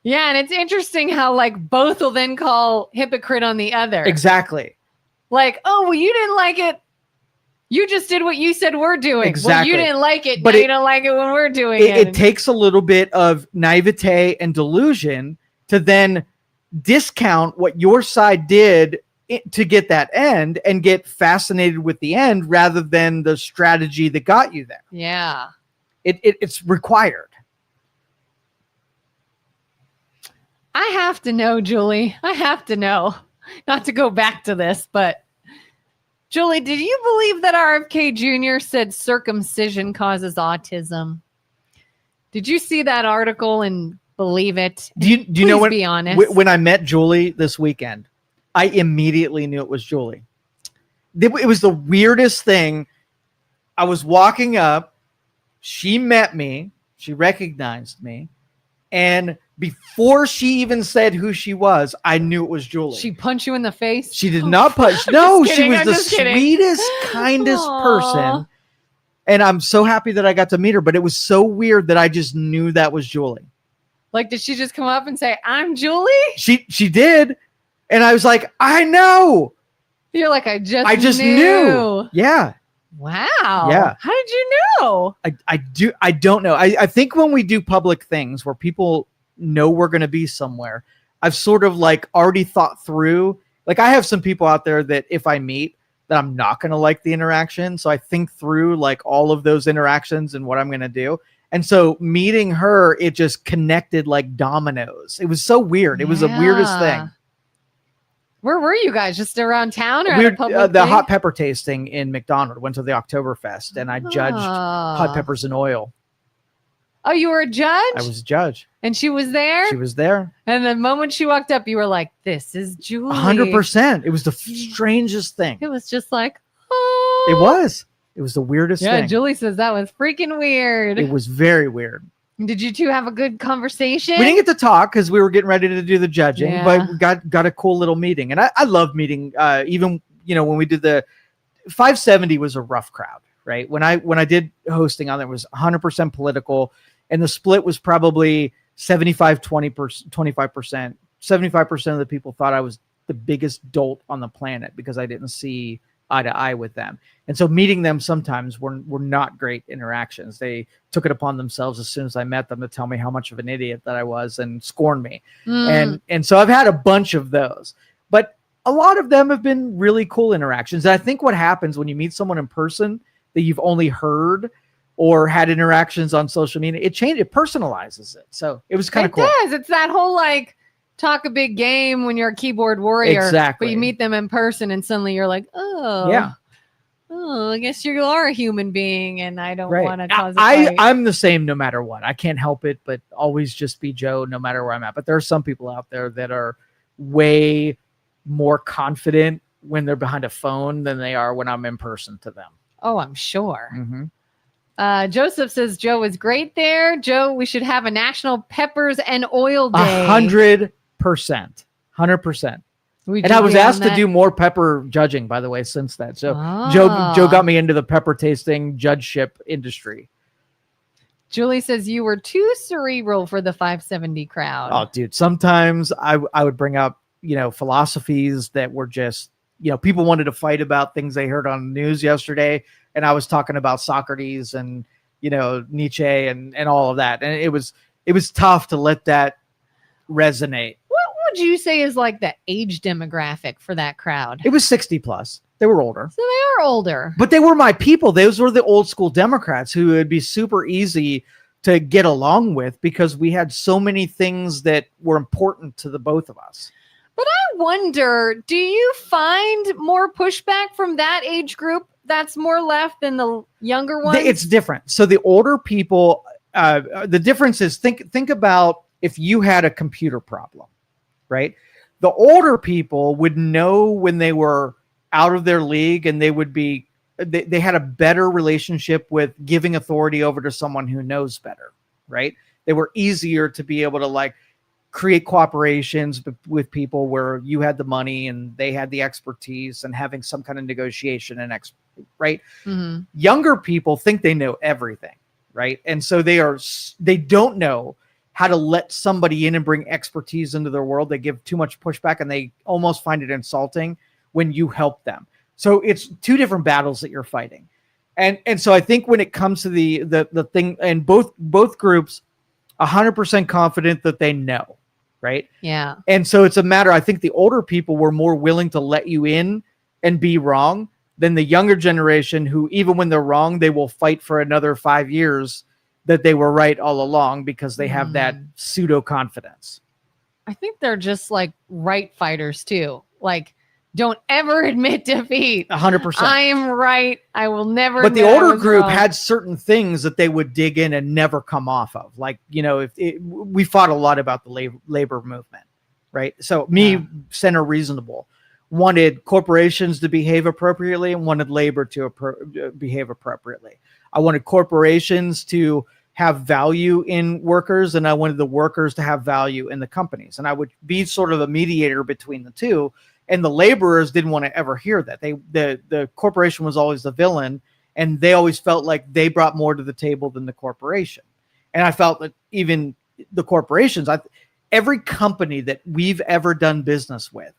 Yeah, and it's interesting how like both will then call hypocrite on the other. Exactly. Like, oh, well, you didn't like it. You just did what you said we're doing. Exactly. Well, you didn't like it, but you don't like it when we're doing it. It takes a little bit of naivete and delusion to then discount what your side did to get that end and get fascinated with the end rather than the strategy that got you there. Yeah. It's required. I have to know, Julie. I have to know. Not to go back to this, but Julie, did you believe that RFK Jr. said circumcision causes autism? Did you see that article and believe it? Do you know be honest. When I met Julie this weekend, I immediately knew it was Julie. It was the weirdest thing. I was walking up, she met me, she recognized me, and before she even said who she was, I knew it was Julie. She punched you in the face? She did not punch. No, she was the kidding. sweetest, kindest person. And I'm so happy that I got to meet her, but it was so weird that I just knew that was Julie. Like, did she just come up and say, I'm Julie? She did. And I was like, I know. You're like, I just knew. Yeah. Wow. Yeah. How did you know? I don't know. I think when we do public things where people know we're going to be somewhere, I've sort of like already thought through, like I have some people out there that if I meet that I'm not going to like the interaction. So I think through like all of those interactions and what I'm going to do. And so meeting her, it just connected like dominoes. It was so weird. It was the weirdest thing. Where were you guys? Just around town or We at a public the thing? hot pepper tasting in McDonald. Went to the Oktoberfest and I judged hot peppers and oil. Oh, you were a judge? I was a judge. And she was there? She was there. And the moment she walked up, you were like, this is Julie. 100%. It was the strangest thing. It was just like, oh. It was. It was the weirdest thing. Yeah, Julie says that was freaking weird. It was very weird. Did you two have a good conversation? We didn't get to talk because we were getting ready to do the judging, but we got a cool little meeting. And I love meeting, even, when we did the 570 was a rough crowd, right? When I did hosting on it, was 100% political. And the split was probably 75%, 25%. 75% of the people thought I was the biggest dolt on the planet because I didn't see eye to eye with them. And so meeting them sometimes were not great interactions. They took it upon themselves as soon as I met them to tell me how much of an idiot that I was and scorn me. And so I've had a bunch of those. But a lot of them have been really cool interactions. And I think what happens when you meet someone in person that you've only heard or had interactions on social media, it personalizes it. So it was kind of cool. It does. It's that whole like talk a big game when you're a keyboard warrior. Exactly. But you meet them in person and suddenly you're like, oh. Yeah. Oh, I guess you are a human being and I don't want to cause a fight. I'm the same no matter what. I can't help it, but always just be Joe no matter where I'm at. But there are some people out there that are way more confident when they're behind a phone than they are when I'm in person to them. Oh, I'm sure. Mm-hmm. Joseph says Joe is great there. Joe, we should have a National Peppers and Oil Day. 100%. 100%. And I was asked to do more pepper judging, by the way, since that. So Joe got me into the pepper tasting judgeship industry. Julie says you were too cerebral for the 570 crowd. Oh, dude. Sometimes I would bring up, philosophies that were just, people wanted to fight about things they heard on the news yesterday. And I was talking about Socrates and, Nietzsche and all of that. And it was tough to let that resonate. Would you say is like the age demographic for that crowd? It was 60 plus. They were older. So they are older. But they were my people. Those were the old school Democrats who would be super easy to get along with because we had so many things that were important to the both of us. But I wonder, do you find more pushback from that age group that's more left than the younger ones? It's different. So the older people, the difference is think about if you had a computer problem. Right. The older people would know when they were out of their league and they had a better relationship with giving authority over to someone who knows better. Right. They were easier to be able to like create cooperations with people where you had the money and they had the expertise and having some kind of negotiation and right. Mm-hmm. Younger people think they know everything. Right. And so they don't know how to let somebody in and bring expertise into their world. They give too much pushback and they almost find it insulting when you help them. So it's two different battles that you're fighting. And so I think when it comes to the thing, and both groups 100% confident that they know, right? Yeah. And so it's a matter, I think the older people were more willing to let you in and be wrong than the younger generation who, even when they're wrong, they will fight for another 5 years that they were right all along because they have that pseudo confidence. I think they're just like right fighters too. Like, don't ever admit defeat. 100%. I am right. I will never. But the older group had certain things that they would dig in and never come off of. Like, we fought a lot about the labor movement, right? So center reasonable, wanted corporations to behave appropriately and wanted labor to behave appropriately. I wanted corporations to have value in workers, and I wanted the workers to have value in the companies. And I would be sort of a mediator between the two. And the laborers didn't want to ever hear that. The corporation was always the villain, and they always felt like they brought more to the table than the corporation. And I felt that even the corporations, every company that we've ever done business with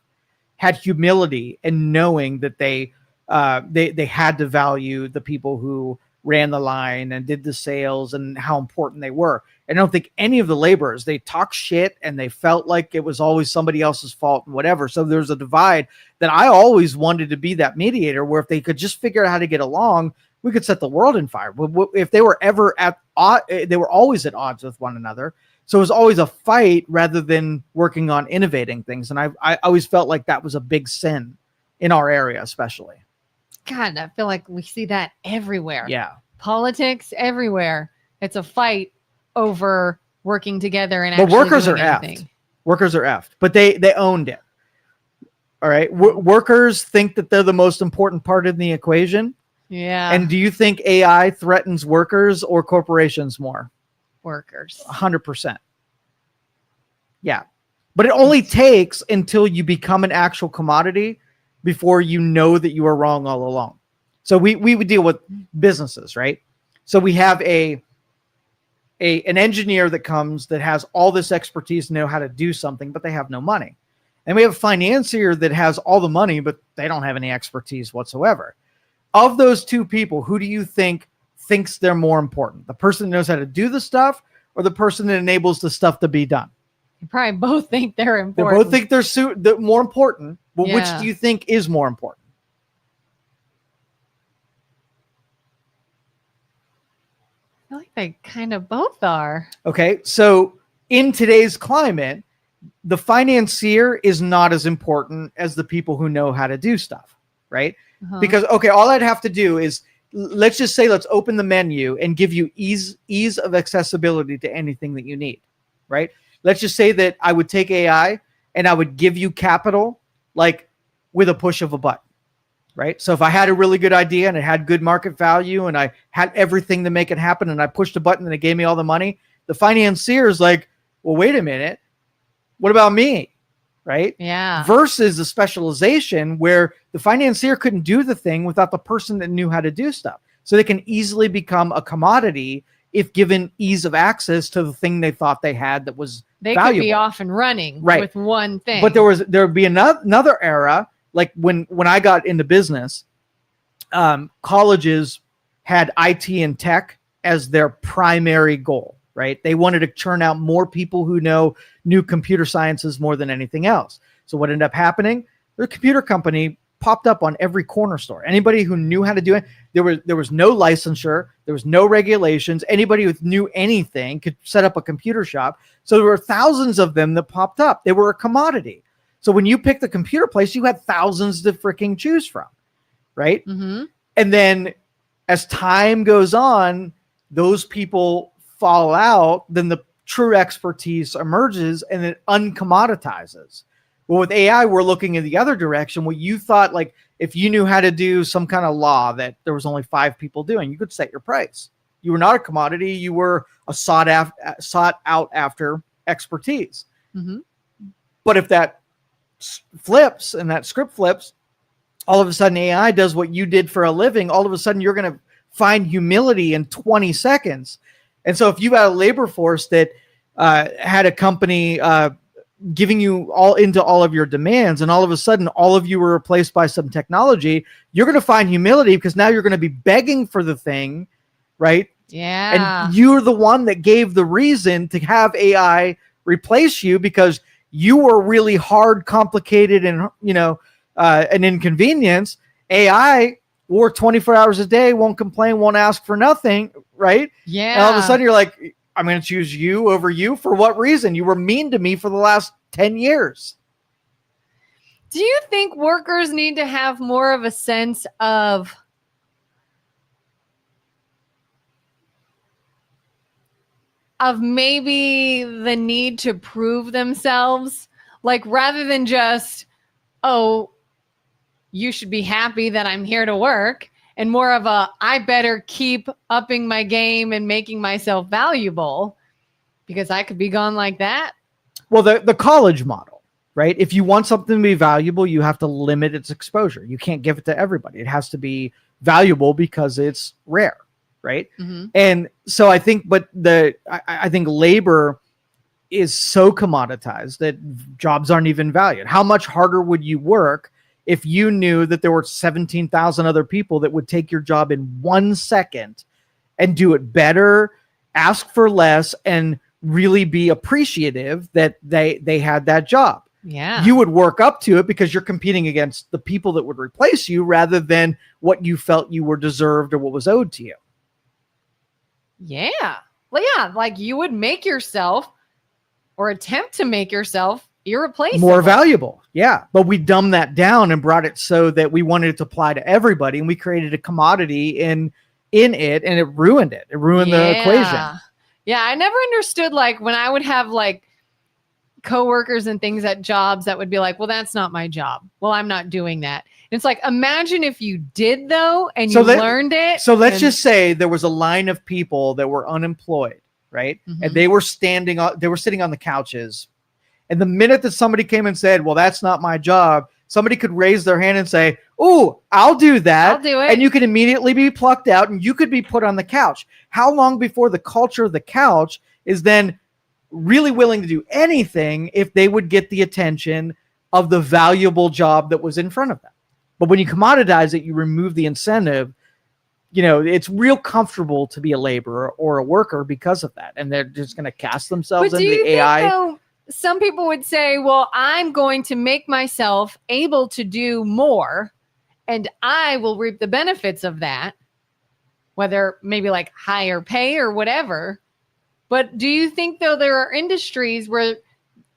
had humility and knowing that they had to value the people who ran the line and did the sales and how important they were. I don't think any of the laborers, they talk shit and they felt like it was always somebody else's fault and whatever. So there's a divide that I always wanted to be that mediator, where if they could just figure out how to get along, we could set the world in fire. If they were ever at odds, they were always at odds with one another. So it was always a fight rather than working on innovating things. And I always felt like that was a big sin in our area, especially. God, I feel like we see that everywhere. Yeah. Politics everywhere. It's a fight over working together and but actually workers doing are anything. effed. Workers are effed, but they owned it. All right. Workers think that they're the most important part in the equation. Yeah. And do you think AI threatens workers or corporations more? Workers. 100%. Yeah. But it only takes until you become an actual commodity before you know that you are wrong all along. So we would deal with businesses, right? So we have an engineer that comes that has all this expertise to know how to do something, but they have no money. And we have a financier that has all the money, but they don't have any expertise whatsoever. Of those two people, who do you think thinks they're more important? The person that knows how to do the stuff or the person that enables the stuff to be done? You probably both think they're They important. both think they're more important, but which Yeah. do you think is more important? I feel like they kind of both are. Okay, so in today's climate, the financier is not as important as the people who know how to do stuff, right? Uh-huh. Because, okay, all I'd have to do is, let's just say, let's open the menu and give you ease of accessibility to anything that you need, right? Let's just say that I would take AI and I would give you capital, like with a push of a button, right? So if I had a really good idea and it had good market value and I had everything to make it happen and I pushed a button and it gave me all the money, the financier is like, well, wait a minute, what about me? Right? Yeah. Versus the specialization where the financier couldn't do the thing without the person that knew how to do stuff. So they can easily become a commodity if given ease of access to the thing they thought they had that was They valuable. could be off and running Right. with one thing. But there would be another era, like when I got into business, colleges had IT and tech as their primary goal, right? They wanted to churn out more people who knew computer sciences more than anything else. So what ended up happening? The computer company popped up on every corner store. Anybody who knew how to do it, there was no licensure, there was no regulations. Anybody who knew anything could set up a computer shop. So there were thousands of them that popped up. They were a commodity. So when you picked the computer place, you had thousands to freaking choose from, right? Mm-hmm. And then as time goes on, those people fall out, then the true expertise emerges and it uncommoditizes. Well, with AI, we're looking in the other direction. What you thought, like if you knew how to do some kind of law that there was only 5 people doing, you could set your price. You were not a commodity. You were a sought out after expertise. Mm-hmm. But if that flips and that script flips, all of a sudden AI does what you did for a living. All of a sudden you're going to find humility in 20 seconds. And so if you had a labor force that had a company giving you all of your demands, and all of a sudden all of you were replaced by some technology, you're going to find humility because now you're going to be begging for the thing, right? Yeah. And you're the one that gave the reason to have AI replace you because you were really hard, complicated, and an inconvenience. AI work 24 hours a day, won't complain, won't ask for nothing, right? Yeah. And all of a sudden you're like, I'm going to choose you over you. For what reason? You were mean to me for the last 10 years. Do you think workers need to have more of a sense of maybe the need to prove themselves? Like rather than just, oh, you should be happy that I'm here to work, and more of a, I better keep upping my game and making myself valuable because I could be gone like that. Well, the college model, right? If you want something to be valuable, you have to limit its exposure. You can't give it to everybody. It has to be valuable because it's rare, right? Mm-hmm. And so I think, I think labor is so commoditized that jobs aren't even valued. How much harder would you work if you knew that there were 17,000 other people that would take your job in 1 second and do it better, ask for less, and really be appreciative that they had that job? Yeah. You would work up to it because you're competing against the people that would replace you rather than what you felt you were deserved or what was owed to you. Yeah. Well, yeah, like you would make yourself or attempt to make yourself irreplaceable. More valuable. Yeah. But we dumbed that down and brought it so that we wanted it to apply to everybody, and we created a commodity in it, and it ruined it. It ruined the equation. Yeah. I never understood, like, when I would have like coworkers and things at jobs that would be like, well, that's not my job. Well, I'm not doing that. And it's like, imagine if you did though, and you learned it. So let's just say there was a line of people that were unemployed, right? Mm-hmm. And they were sitting on the couches. And the minute that somebody came and said, well, that's not my job, somebody could raise their hand and say, oh, I'll do that. I'll do it. And you could immediately be plucked out and you could be put on the couch. How long before the culture of the couch is then really willing to do anything if they would get the attention of the valuable job that was in front of them? But when you commoditize it, you remove the incentive. It's real comfortable to be a laborer or a worker because of that. And they're just going to cast themselves into the AI. Though, some people would say, well, I'm going to make myself able to do more and I will reap the benefits of that, whether maybe like higher pay or whatever. But do you think, though, there are industries where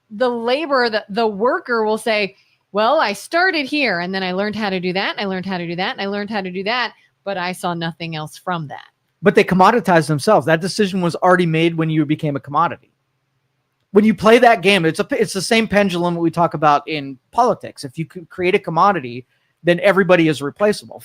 the laborer, the worker will say, well, I started here and then I learned how to do that. And I learned how to do that. And I learned how to do that. But I saw nothing else from that. But they commoditize themselves. That decision was already made when you became a commodity. When you play that game, it's the same pendulum that we talk about in politics. If you create a commodity, then everybody is replaceable.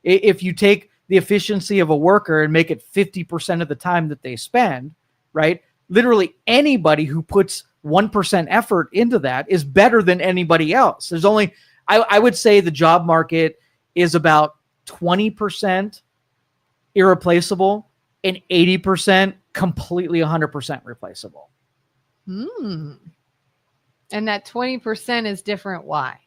If you take the efficiency of a worker and make it 50% of the time that they spend, right? Literally anybody who puts 1% effort into that is better than anybody else. There's only, I would say the job market is about 20% irreplaceable and 80% completely 100% replaceable. And that 20% is different. Why?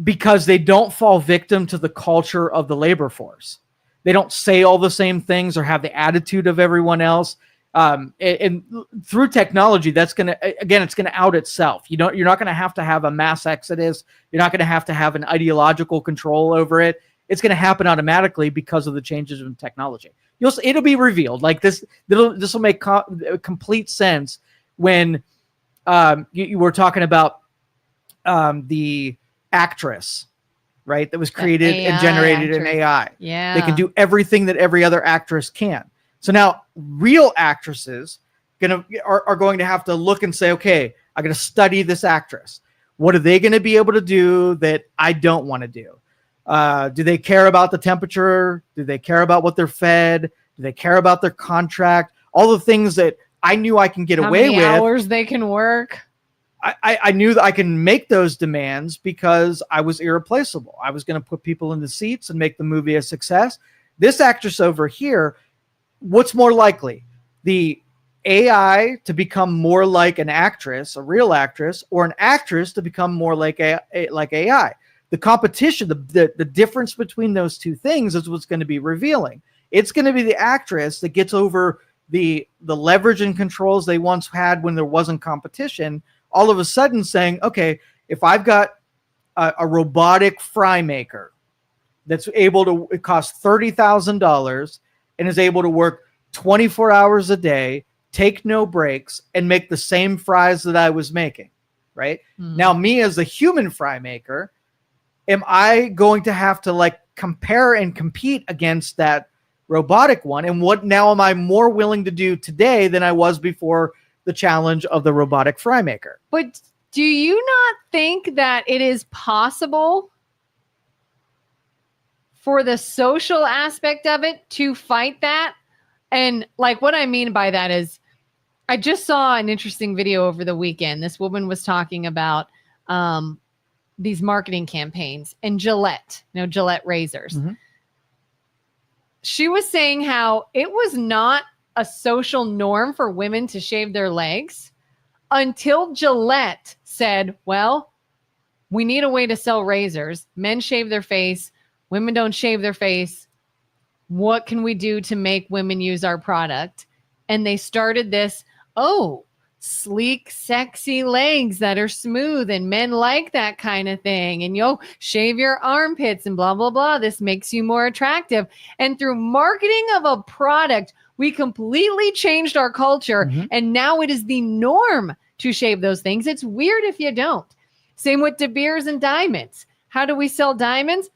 Because they don't fall victim to the culture of the labor force. They don't say all the same things or have the attitude of everyone else. And through technology, it's going to out itself. You're not going to have a mass exodus. You're not going to have an ideological control over it. It's going to happen automatically because of the changes in technology. It'll be revealed. Like this will make complete sense when you were talking about the actress, right? That was created and generated in AI. Yeah, they can do everything that every other actress can. So now real actresses are going to have to look and say, okay, I'm going to study this actress. What are they going to be able to do that I don't want to do? Do they care about the temperature? Do they care about what they're fed? Do they care about their contract? All the things that I knew I can get away with. How many hours they can work. I knew that I can make those demands because I was irreplaceable. I was going to put people in the seats and make the movie a success. This actress over here, what's more likely? The AI to become more like an actress, a real actress, or an actress to become more like AI? The competition, the difference between those two things is what's going to be revealing. It's going to be the actress that gets over the leverage and controls they once had when there wasn't competition, all of a sudden saying, okay, if I've got a robotic fry maker that's able to, it costs $30,000 and is able to work 24 hours a day, take no breaks, and make the same fries that I was making, right? Mm-hmm. Now, me as a human fry maker, am I going to have to compare and compete against that robotic one? And what now am I more willing to do today than I was before the challenge of the robotic fry maker? But do you not think that it is possible for the social aspect of it to fight that? And what I mean by that is, I just saw an interesting video over the weekend. This woman was talking about these marketing campaigns and Gillette, Gillette razors. Mm-hmm. She was saying how it was not a social norm for women to shave their legs until Gillette said, well, we need a way to sell razors. Men shave their face. Women don't shave their face. What can we do to make women use our product? And they started this, sleek, sexy legs that are smooth, and men like that kind of thing. And shave your armpits and blah, blah, blah. This makes you more attractive. And through marketing of a product, we completely changed our culture. Mm-hmm. And now it is the norm to shave those things. It's weird if you don't. Same with De Beers and diamonds. How do we sell diamonds?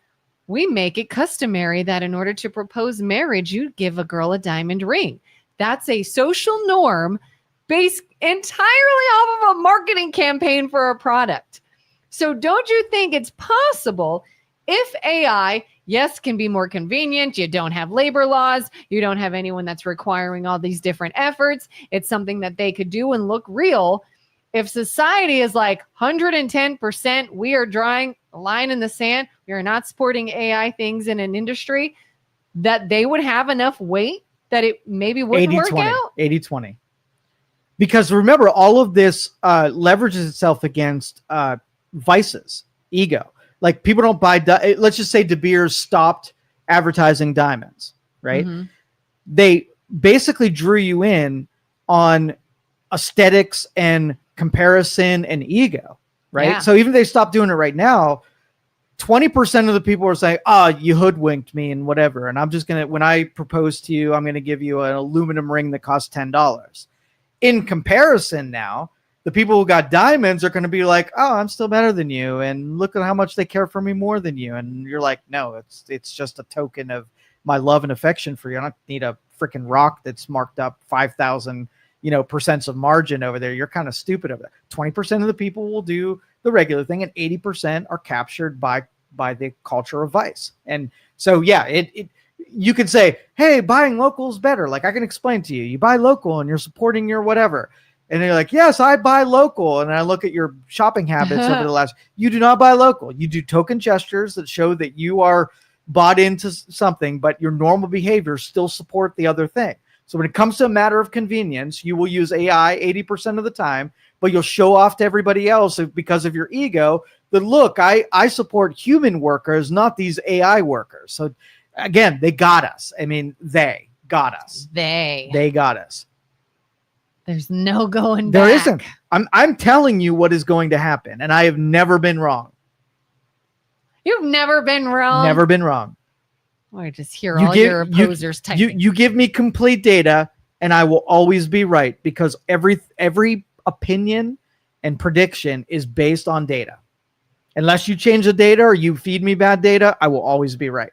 We make it customary that in order to propose marriage, you give a girl a diamond ring. That's a social norm based entirely off of a marketing campaign for a product. So don't you think it's possible if AI, yes, can be more convenient, you don't have labor laws, you don't have anyone that's requiring all these different efforts, it's something that they could do and look real. If society is like 110%, we are drawing a line in the sand, we are not supporting AI things in an industry, that they would have enough weight that it maybe wouldn't work out? 80-20. Because remember, all of this leverages itself against vices, ego. Like people don't buy, let's just say De Beers stopped advertising diamonds, right? Mm-hmm. They basically drew you in on aesthetics and comparison and ego, right? Yeah. So even if they stop doing it right now, 20% of the people are saying, you hoodwinked me and whatever. And I'm just going to, when I propose to you, I'm going to give you an aluminum ring that costs $10. In comparison now, the people who got diamonds are going to be like, I'm still better than you. And look at how much they care for me more than you. And you're like, no, it's just a token of my love and affection for you. I don't need a freaking rock that's marked up 5,000, percents of margin over there. You're kind of stupid over that. 20% of the people will do the regular thing, and 80% are captured by the culture of vice. And so, yeah, you could say, hey, buying local is better. Like I can explain to you, you buy local and you're supporting your whatever. And they're like, yes, I buy local. And I look at your shopping habits over the last, you do not buy local. You do token gestures that show that you are bought into something, but your normal behavior still support the other thing. So when it comes to a matter of convenience, you will use AI 80% of the time, but you'll show off to everybody else because of your ego that, look, I support human workers, not these AI workers. So again, they got us. I mean, they got us. They got us. There's no going back. There isn't. I'm telling you what is going to happen, and I have never been wrong. You've never been wrong. Never been wrong. I just hear your opposers typing. You give me complete data, and I will always be right, because every opinion and prediction is based on data. Unless you change the data or you feed me bad data, I will always be right.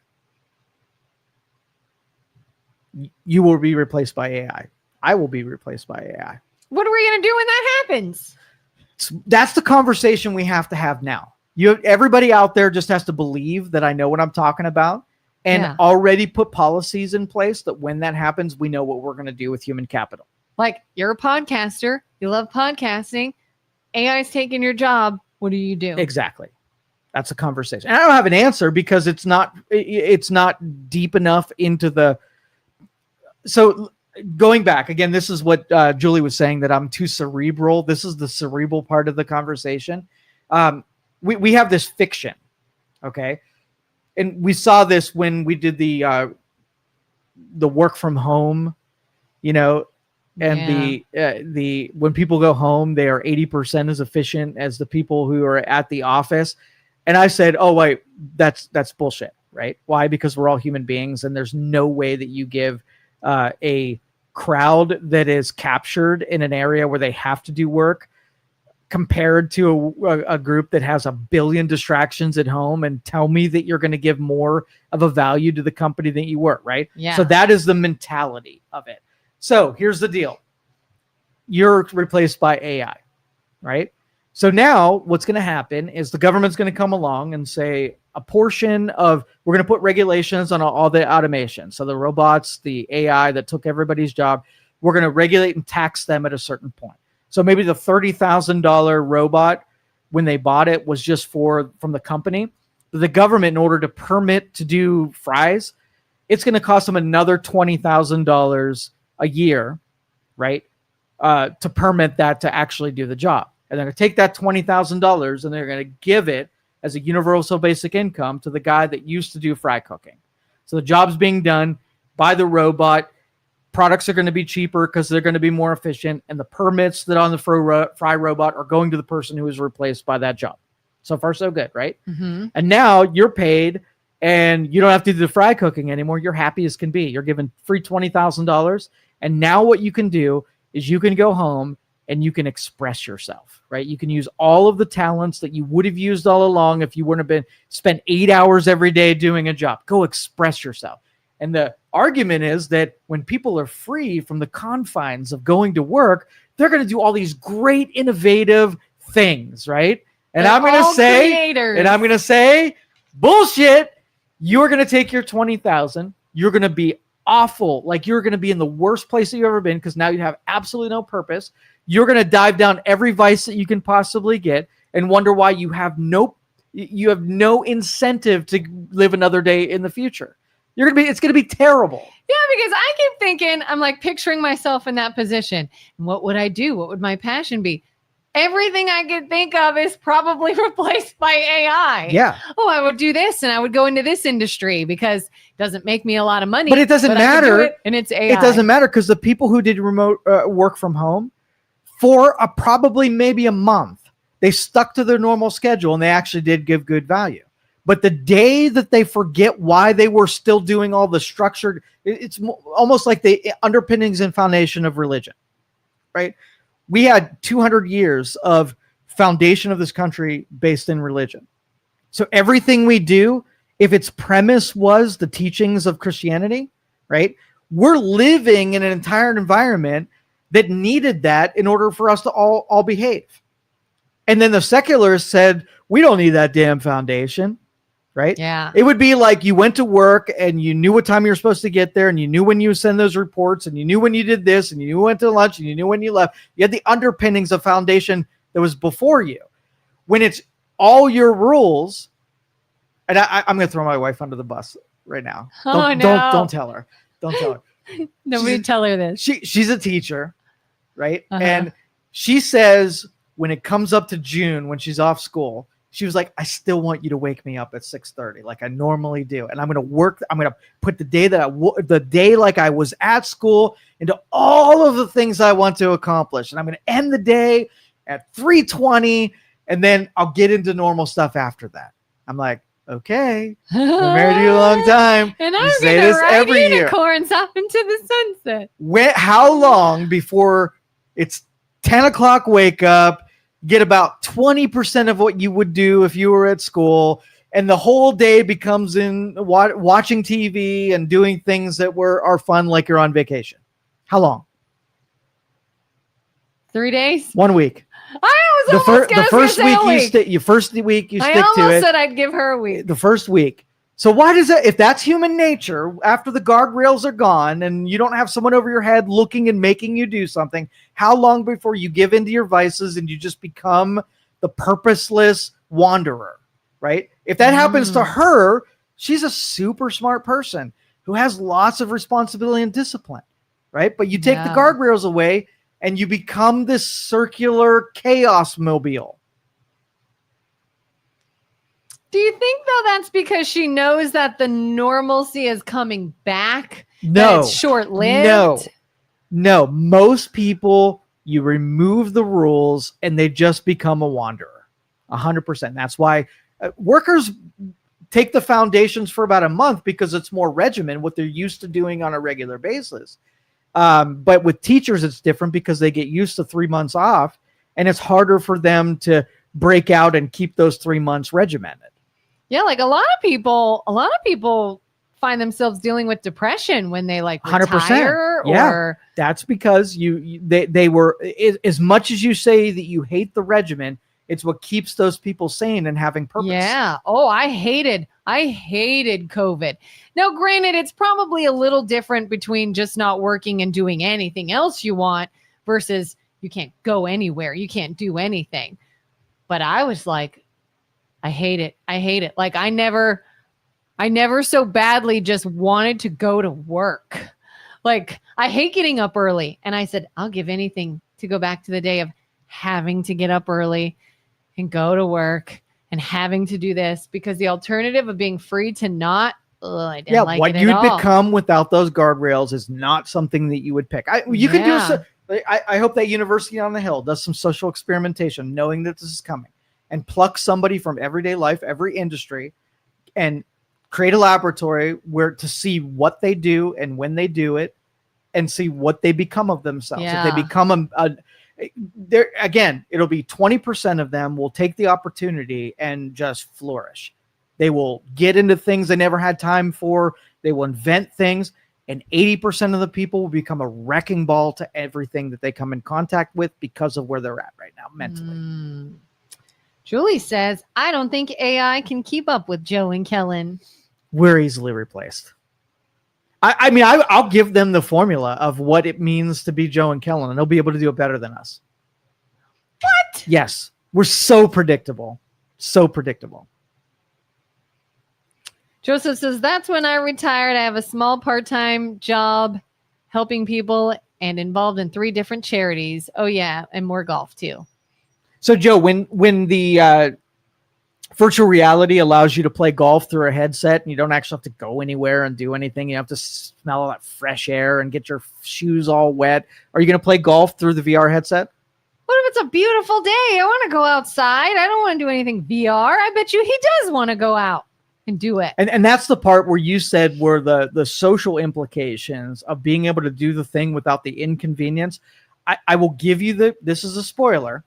You will be replaced by AI. I will be replaced by AI. What are we going to do when that happens? That's the conversation we have to have now. Everybody out there just has to believe that I know what I'm talking about, and already put policies in place that when that happens, we know what we're going to do with human capital. Like, you're a podcaster. You love podcasting. AI's taking your job. What do you do? Exactly. That's a conversation. And I don't have an answer because it's not deep enough into the... So going back, again, this is what Julie was saying, that I'm too cerebral. This is the cerebral part of the conversation. We have this fiction, okay? And we saw this when we did the work from home, and the when people go home, they are 80% as efficient as the people who are at the office. And I said, oh, wait, that's bullshit, right? Why? Because we're all human beings, and there's no way that you give a crowd that is captured in an area where they have to do work compared to a group that has 1 billion distractions at home, and tell me that you're going to give more of a value to the company than you were, right? Yeah. So that is the mentality of it. So here's the deal. You're replaced by AI, right? So now what's going to happen is the government's going to come along and say a portion of, we're going to put regulations on all the automation. So the robots, the AI that took everybody's job, we're going to regulate and tax them at a certain point. So maybe the $30,000 robot, when they bought it, was just from the company. The government, in order to permit to do fries, it's going to cost them another $20,000 a year, right? To permit that to actually do the job. And they're going to take that $20,000 and they're going to give it as a universal basic income to the guy that used to do fry cooking. So the job's being done by the robot. Products are going to be cheaper because they're going to be more efficient. And the permits that on the fry robot are going to the person who is replaced by that job. So far, so good, right? Mm-hmm. And now you're paid and you don't have to do the fry cooking anymore. You're happy as can be. You're given free $20,000. And now what you can do is you can go home and you can express yourself, right? You can use all of the talents that you would have used all along if you wouldn't have been spent 8 hours every day doing a job. Go express yourself. And the argument is that when people are free from the confines of going to work, they're going to do all these great innovative things, right? And I'm going to say, bullshit. You're going to take your 20,000. You're going to be awful. Like you're going to be in the worst place that you've ever been because now you have absolutely no purpose. You're going to dive down every vice that you can possibly get and wonder why you have no incentive to live another day in the future. It's going to be terrible. Yeah, because I keep thinking, I'm like picturing myself in that position. And what would I do? What would my passion be? Everything I could think of is probably replaced by AI. Yeah. Oh, I would do this and I would go into this industry because it doesn't make me a lot of money. But it doesn't matter. And it's AI. It doesn't matter because the people who did remote work from home for probably maybe a month, they stuck to their normal schedule and they actually did give good value. But the day that they forget why they were still doing all the structured, it's almost like the underpinnings and foundation of religion, right? We had 200 years of foundation of this country based in religion. So everything we do, if its premise was the teachings of Christianity, right? We're living in an entire environment that needed that in order for us to all behave. And then the secularists said, we don't need that damn foundation, right? Yeah. It would be like you went to work and you knew what time you were supposed to get there and you knew when you send those reports and you knew when you did this and you knew when to lunch and you knew when you left. You had the underpinnings of foundation that was before you. When it's all your rules, and I'm going to throw my wife under the bus right now. Don't tell her. Don't tell her. Nobody tell her this. She's a teacher, right? Uh-huh. And she says when it comes up to June, when she's off school, she was like, I still want you to wake me up at 6:30 like I normally do. And I'm going to work. I'm going to put the day like I was at school into all of the things I want to accomplish. And I'm going to end the day at 3:20 and then I'll get into normal stuff after that. I'm like, okay, we're married you a long time. And you I'm say going to this ride every unicorns off into the sunset. How long before it's 10 o'clock wake up, get about 20% of what you would do if you were at school, and the whole day becomes in watching TV and doing things that are fun like you're on vacation? How long? 3 days? 1 week. I was The first week you stick to it. I almost said I'd give her a week. The first week. So why does that, if that's human nature, after the guardrails are gone and you don't have someone over your head looking and making you do something, how long before you give into your vices and you just become the purposeless wanderer, right? If that happens to her, she's a super smart person who has lots of responsibility and discipline, right? But you take the guardrails away and you become this circular chaos mobile. Do you think, though, that's because she knows that the normalcy is coming back? No. That it's short-lived? No. Most people, you remove the rules and they just become a wanderer. 100%. That's why workers take the foundations for about a month because it's more regimen, what they're used to doing on a regular basis. But with teachers, it's different because they get used to 3 months off and it's harder for them to break out and keep those 3 months regimented. Yeah, like a lot of people find themselves dealing with depression when they like retire. 100%. Yeah, that's because they were, as much as you say that you hate the regimen, it's what keeps those people sane and having purpose. Yeah. Oh, I hated COVID. Now, granted, it's probably a little different between just not working and doing anything else you want versus you can't go anywhere. You can't do anything. But I was like, I hate it. Like I never so badly just wanted to go to work. Like, I hate getting up early. And I said, I'll give anything to go back to the day of having to get up early and go to work and having to do this, because the alternative of being free to not, I didn't like what it at you'd all. become without those guardrails is not something that you would pick. You can do. I hope that University on the Hill does some social experimentation, knowing that this is coming, and pluck somebody from everyday life, every industry, and create a laboratory where to see what they do and when they do it, and see what they become of themselves. Yeah. If they become there again, it'll be 20% of them will take the opportunity and just flourish. They will get into things they never had time for. They will invent things, and 80% of the people will become a wrecking ball to everything that they come in contact with because of where they're at right now mentally. Julie says, I don't think AI can keep up with Joe and Kelin. We're easily replaced. I mean, I'll give them the formula of what it means to be Joe and Kelin, and they'll be able to do it better than us. What? Yes. We're so predictable. So predictable. Joseph says, that's when I retired. I have a small part-time job helping people and involved in 3 different charities. Oh, yeah. And more golf, too. So, Joe, when the virtual reality allows you to play golf through a headset and you don't actually have to go anywhere and do anything, you have to smell all that fresh air and get your shoes all wet. Are you going to play golf through the VR headset? What if it's a beautiful day? I want to go outside. I don't want to do anything VR. I bet you he does want to go out and do it. And that's the part where you said were the social implications of being able to do the thing without the inconvenience. I will give you this is a spoiler.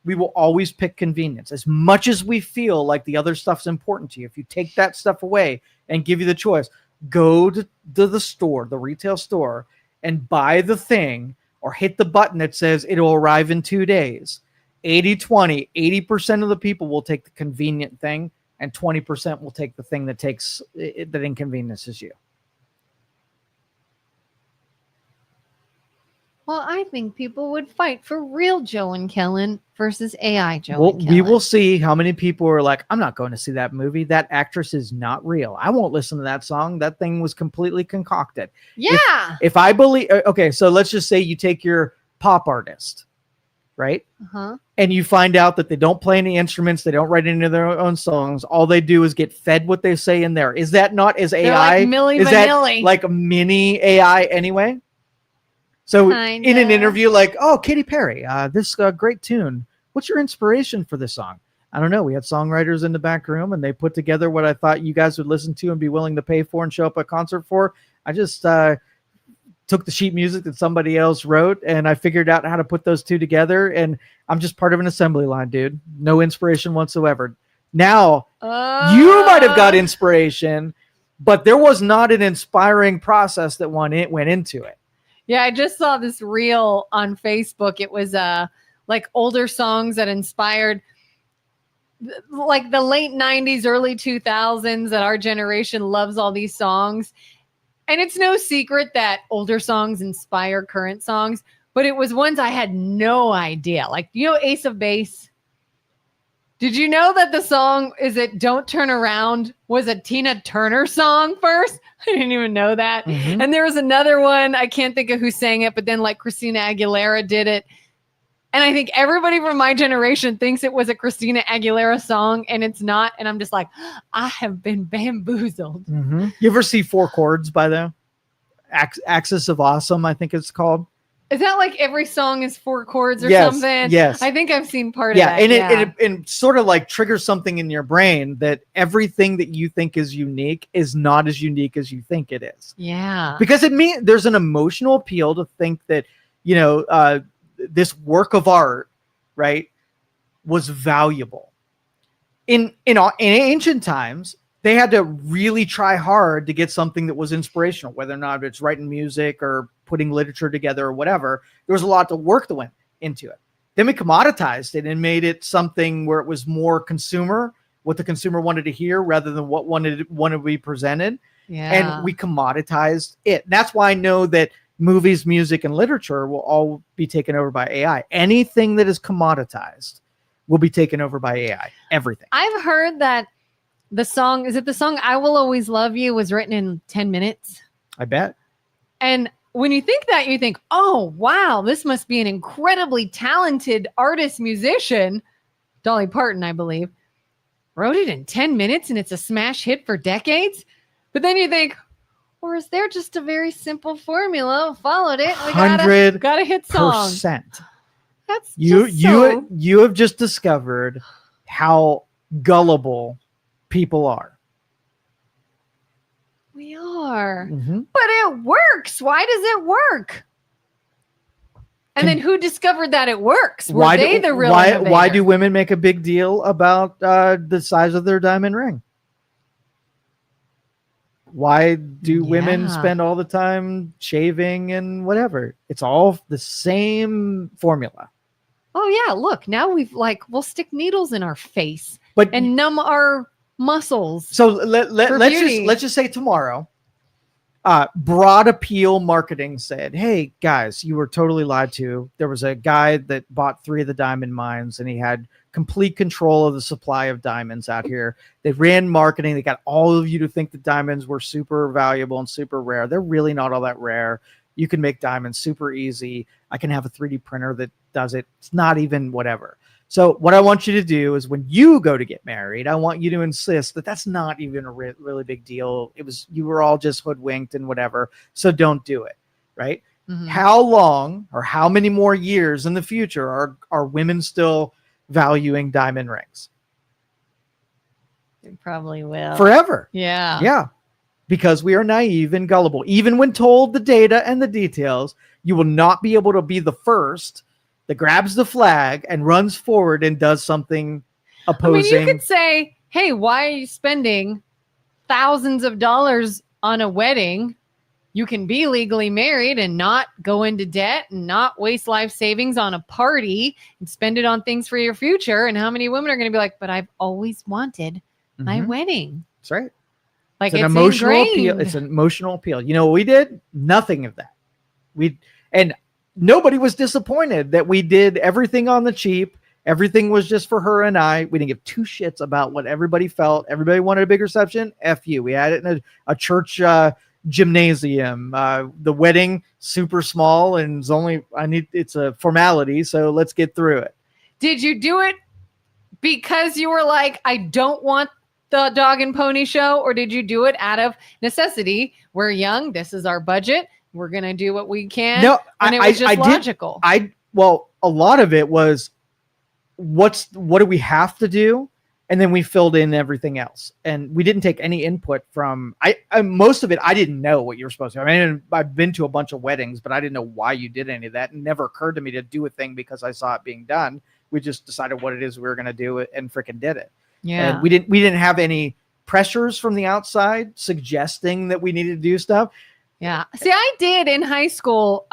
We will always pick convenience as much as we feel like the other stuff's important to you. If you take that stuff away and give you the choice, go to the store, the retail store, and buy the thing or hit the button that says it'll arrive in 2 days. 80-20, 80% of the people will take the convenient thing, and 20% will take the thing that inconveniences you. Well, I think people would fight for real Joe and Kelin versus AI Joe and Kelin. We will see how many people are like, I'm not going to see that movie. That actress is not real. I won't listen to that song. That thing was completely concocted. Yeah. If I believe, okay, so let's just say you take your pop artist, right? Uh-huh. And you find out that they don't play any instruments. They don't write any of their own songs. All they do is get fed what they say in there. Is that not as AI? Like Milli is Vanilli. that like a mini AI anyway? So Kinda. in an interview, like, oh, Katy Perry, this great tune. What's your inspiration for this song? I don't know. We had songwriters in the back room, and they put together what I thought you guys would listen to and be willing to pay for and show up at a concert for. I just took the sheet music that somebody else wrote, and I figured out how to put those two together, and I'm just part of an assembly line, dude. No inspiration whatsoever. Now, you might have got inspiration, but there was not an inspiring process that went into it. Yeah, I just saw this reel on Facebook. It was like older songs that inspired like the late 90s, early 2000s, that our generation loves all these songs. And it's no secret that older songs inspire current songs, but it was ones I had no idea. Like, you know, Ace of Base? Did you know that the song Is It Don't Turn Around was a Tina Turner song first? I didn't even know that. Mm-hmm. And there was another one, I can't think of who sang it, but then like Christina Aguilera did it. And I think everybody from my generation thinks it was a Christina Aguilera song, and it's not. And I'm just like, I have been bamboozled. Mm-hmm. You ever see Four Chords by the Axis of Awesome, I think it's called? Is that like every song is 4 chords or yes, something? Yes. I think I've seen part of that. And it sort of like triggers something in your brain that everything that you think is unique is not as unique as you think it is. Yeah. Because there's an emotional appeal to think that, you know, this work of art, right, was valuable. In ancient times, they had to really try hard to get something that was inspirational, whether or not it's writing music or putting literature together or whatever. There was a lot of work that went into it. Then we commoditized it and made it something where it was more consumer, what the consumer wanted to hear rather than what wanted to be presented. Yeah. And we commoditized it. And that's why I know that movies, music, and literature will all be taken over by AI. Anything that is commoditized will be taken over by AI. Everything. I've heard that the song I Will Always Love You was written in 10 minutes. I bet. And when you think that, you think, oh, wow, this must be an incredibly talented artist, musician. Dolly Parton, I believe, wrote it in 10 minutes and it's a smash hit for decades. But then you think, or is there just a very simple formula? Followed it. We got a hit song. That's you have just discovered how gullible people are. We are. Mm-hmm. But it works. Why does it work? And then who discovered that it works? Were they the real innovator? Why do women make a big deal about the size of their diamond ring? Why do women spend all the time shaving and whatever? It's all the same formula. Oh, yeah. Look, now we'll stick needles in our face and numb our muscles. So let's just say tomorrow, Broad Appeal Marketing said, hey guys, you were totally lied to. There was a guy that bought 3 of the diamond mines and he had complete control of the supply of diamonds out here. They ran marketing. They got all of you to think that diamonds were super valuable and super rare. They're really not all that rare. You can make diamonds super easy. I can have a 3D printer that does it. It's not even whatever. So what I want you to do is when you go to get married, I want you to insist that that's not even a really big deal. You were all just hoodwinked and whatever. So don't do it. Right. Mm-hmm. How long or how many more years in the future are women still valuing diamond rings? They probably will. Forever. Yeah. Yeah. Because we are naive and gullible. Even when told the data and the details, you will not be able to be the first that grabs the flag and runs forward and does something opposing. I mean, you could say, hey, why are you spending thousands of dollars on a wedding? You can be legally married and not go into debt and not waste life savings on a party and spend it on things for your future. And how many women are going to be like, but I've always wanted my wedding. That's right. Like it's an emotional appeal. It's an emotional appeal. You know what we did? Nothing of that. And nobody was disappointed that we did everything on the cheap. Everything was just for her and I. We didn't give 2 shits about what everybody felt. Everybody wanted a big reception. F you. We had it in a church gymnasium. The wedding, super small, and it's a formality. So let's get through it. Did you do it because you were like, I don't want the dog and pony show? Or did you do it out of necessity? We're young. This is our budget. We're going to do what we can. No, and it was just logical. Well, a lot of it was what do we have to do? And then we filled in everything else. And we didn't take any input from most of it. I didn't know what you were supposed to. I mean, I've been to a bunch of weddings, but I didn't know why you did any of that. It never occurred to me to do a thing because I saw it being done. We just decided what it is we were going to do and freaking did it. Yeah. And we didn't have any pressures from the outside suggesting that we needed to do stuff. Yeah. See, I did in high school.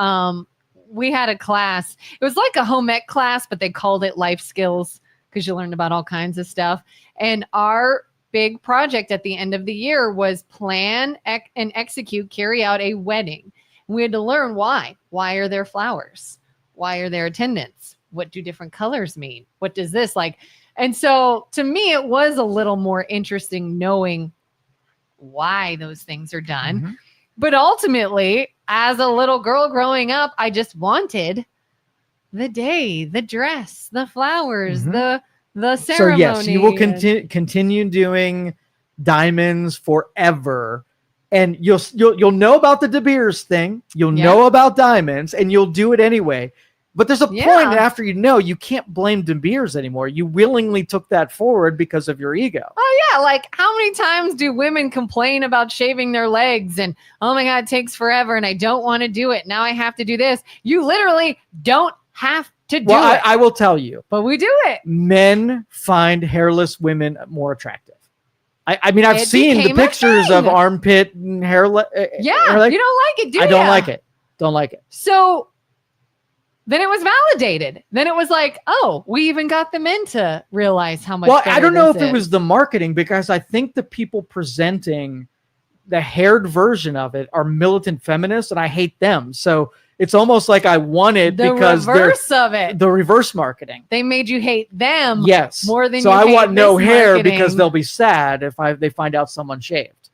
We had a class. It was like a home ec class, but they called it life skills because you learned about all kinds of stuff. And our big project at the end of the year was plan and carry out a wedding. We had to learn why. Why are there flowers? Why are there attendants? What do different colors mean? What does this like? And so to me, it was a little more interesting knowing why those things are done. Mm-hmm. But ultimately, as a little girl growing up, I just wanted the day, the dress, the flowers, the ceremony. So yes, you will continue doing diamonds forever, and you'll know about the De Beers thing. You'll know about diamonds, and you'll do it anyway. But there's a point after you can't blame De Beers anymore. You willingly took that forward because of your ego. Oh, yeah. Like, how many times do women complain about shaving their legs and, oh, my God, it takes forever and I don't want to do it. Now I have to do this. You literally don't have to do it. I will tell you. But we do it. Men find hairless women more attractive. I mean, I've seen the pictures of armpit and hair. You don't like it, do you? I don't like it. Don't like it. So then it was validated. Then it was like, oh, we even got the men to realize how much. Well, I don't know if it was the marketing, because I think the people presenting the haired version of it are militant feminists, and I hate them. So it's almost like I wanted the because reverse of it. The reverse marketing. They made you hate them. Yes. More than so you I hate want no hair marketing. because they'll be sad if they find out someone shaved.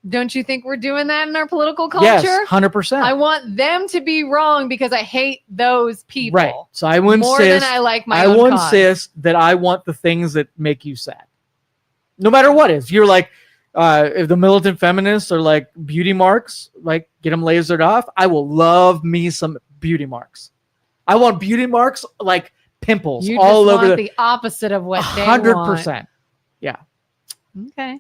Don't you think we're doing that in our political culture? Yes, 100%. I want them to be wrong because I hate those people. Right. So I will more insist. than I like my I own will cause. insist that I want the things that make you sad. No matter what is. You're like, if the militant feminists are like beauty marks, like get them lasered off, I will love me some beauty marks. I want beauty marks like pimples You all just over want the opposite of what they 100%. Yeah. want. Okay.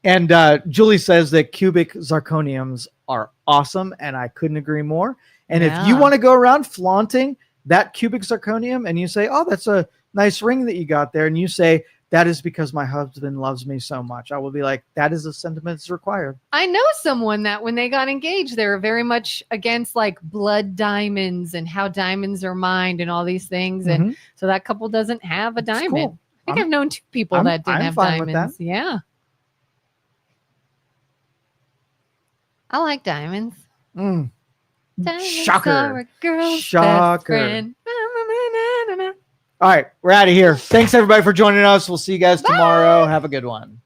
And Julie says that cubic zirconiums are awesome, and I couldn't agree more. And if you Yeah. want to go around flaunting that cubic zirconium and you say, oh, that's a nice ring that you got there, and you say, that is because my husband loves me so much, I will be like, that is a sentiment that's required. I know someone that when they got engaged, they were very much against like blood diamonds and how diamonds are mined and all these things. And Mhm. so that couple doesn't have a That's diamond. cool. I think I've known 2 people I'm- that didn't I'm have fine with diamonds. Yeah. I like diamonds. Mm. Diamonds Shocker. are a girl's Shocker. best friend. Na-na-na-na-na. All right, we're out of here. Thanks everybody for joining us. We'll see you guys tomorrow. Have a good one.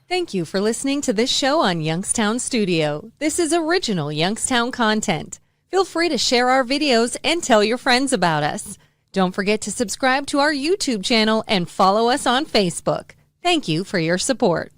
Thank you for listening to this show on Youngstown Studio. This is original Youngstown content. Feel free to share our videos and tell your friends about us. Don't forget to subscribe to our YouTube channel and follow us on Facebook. Thank you for your support.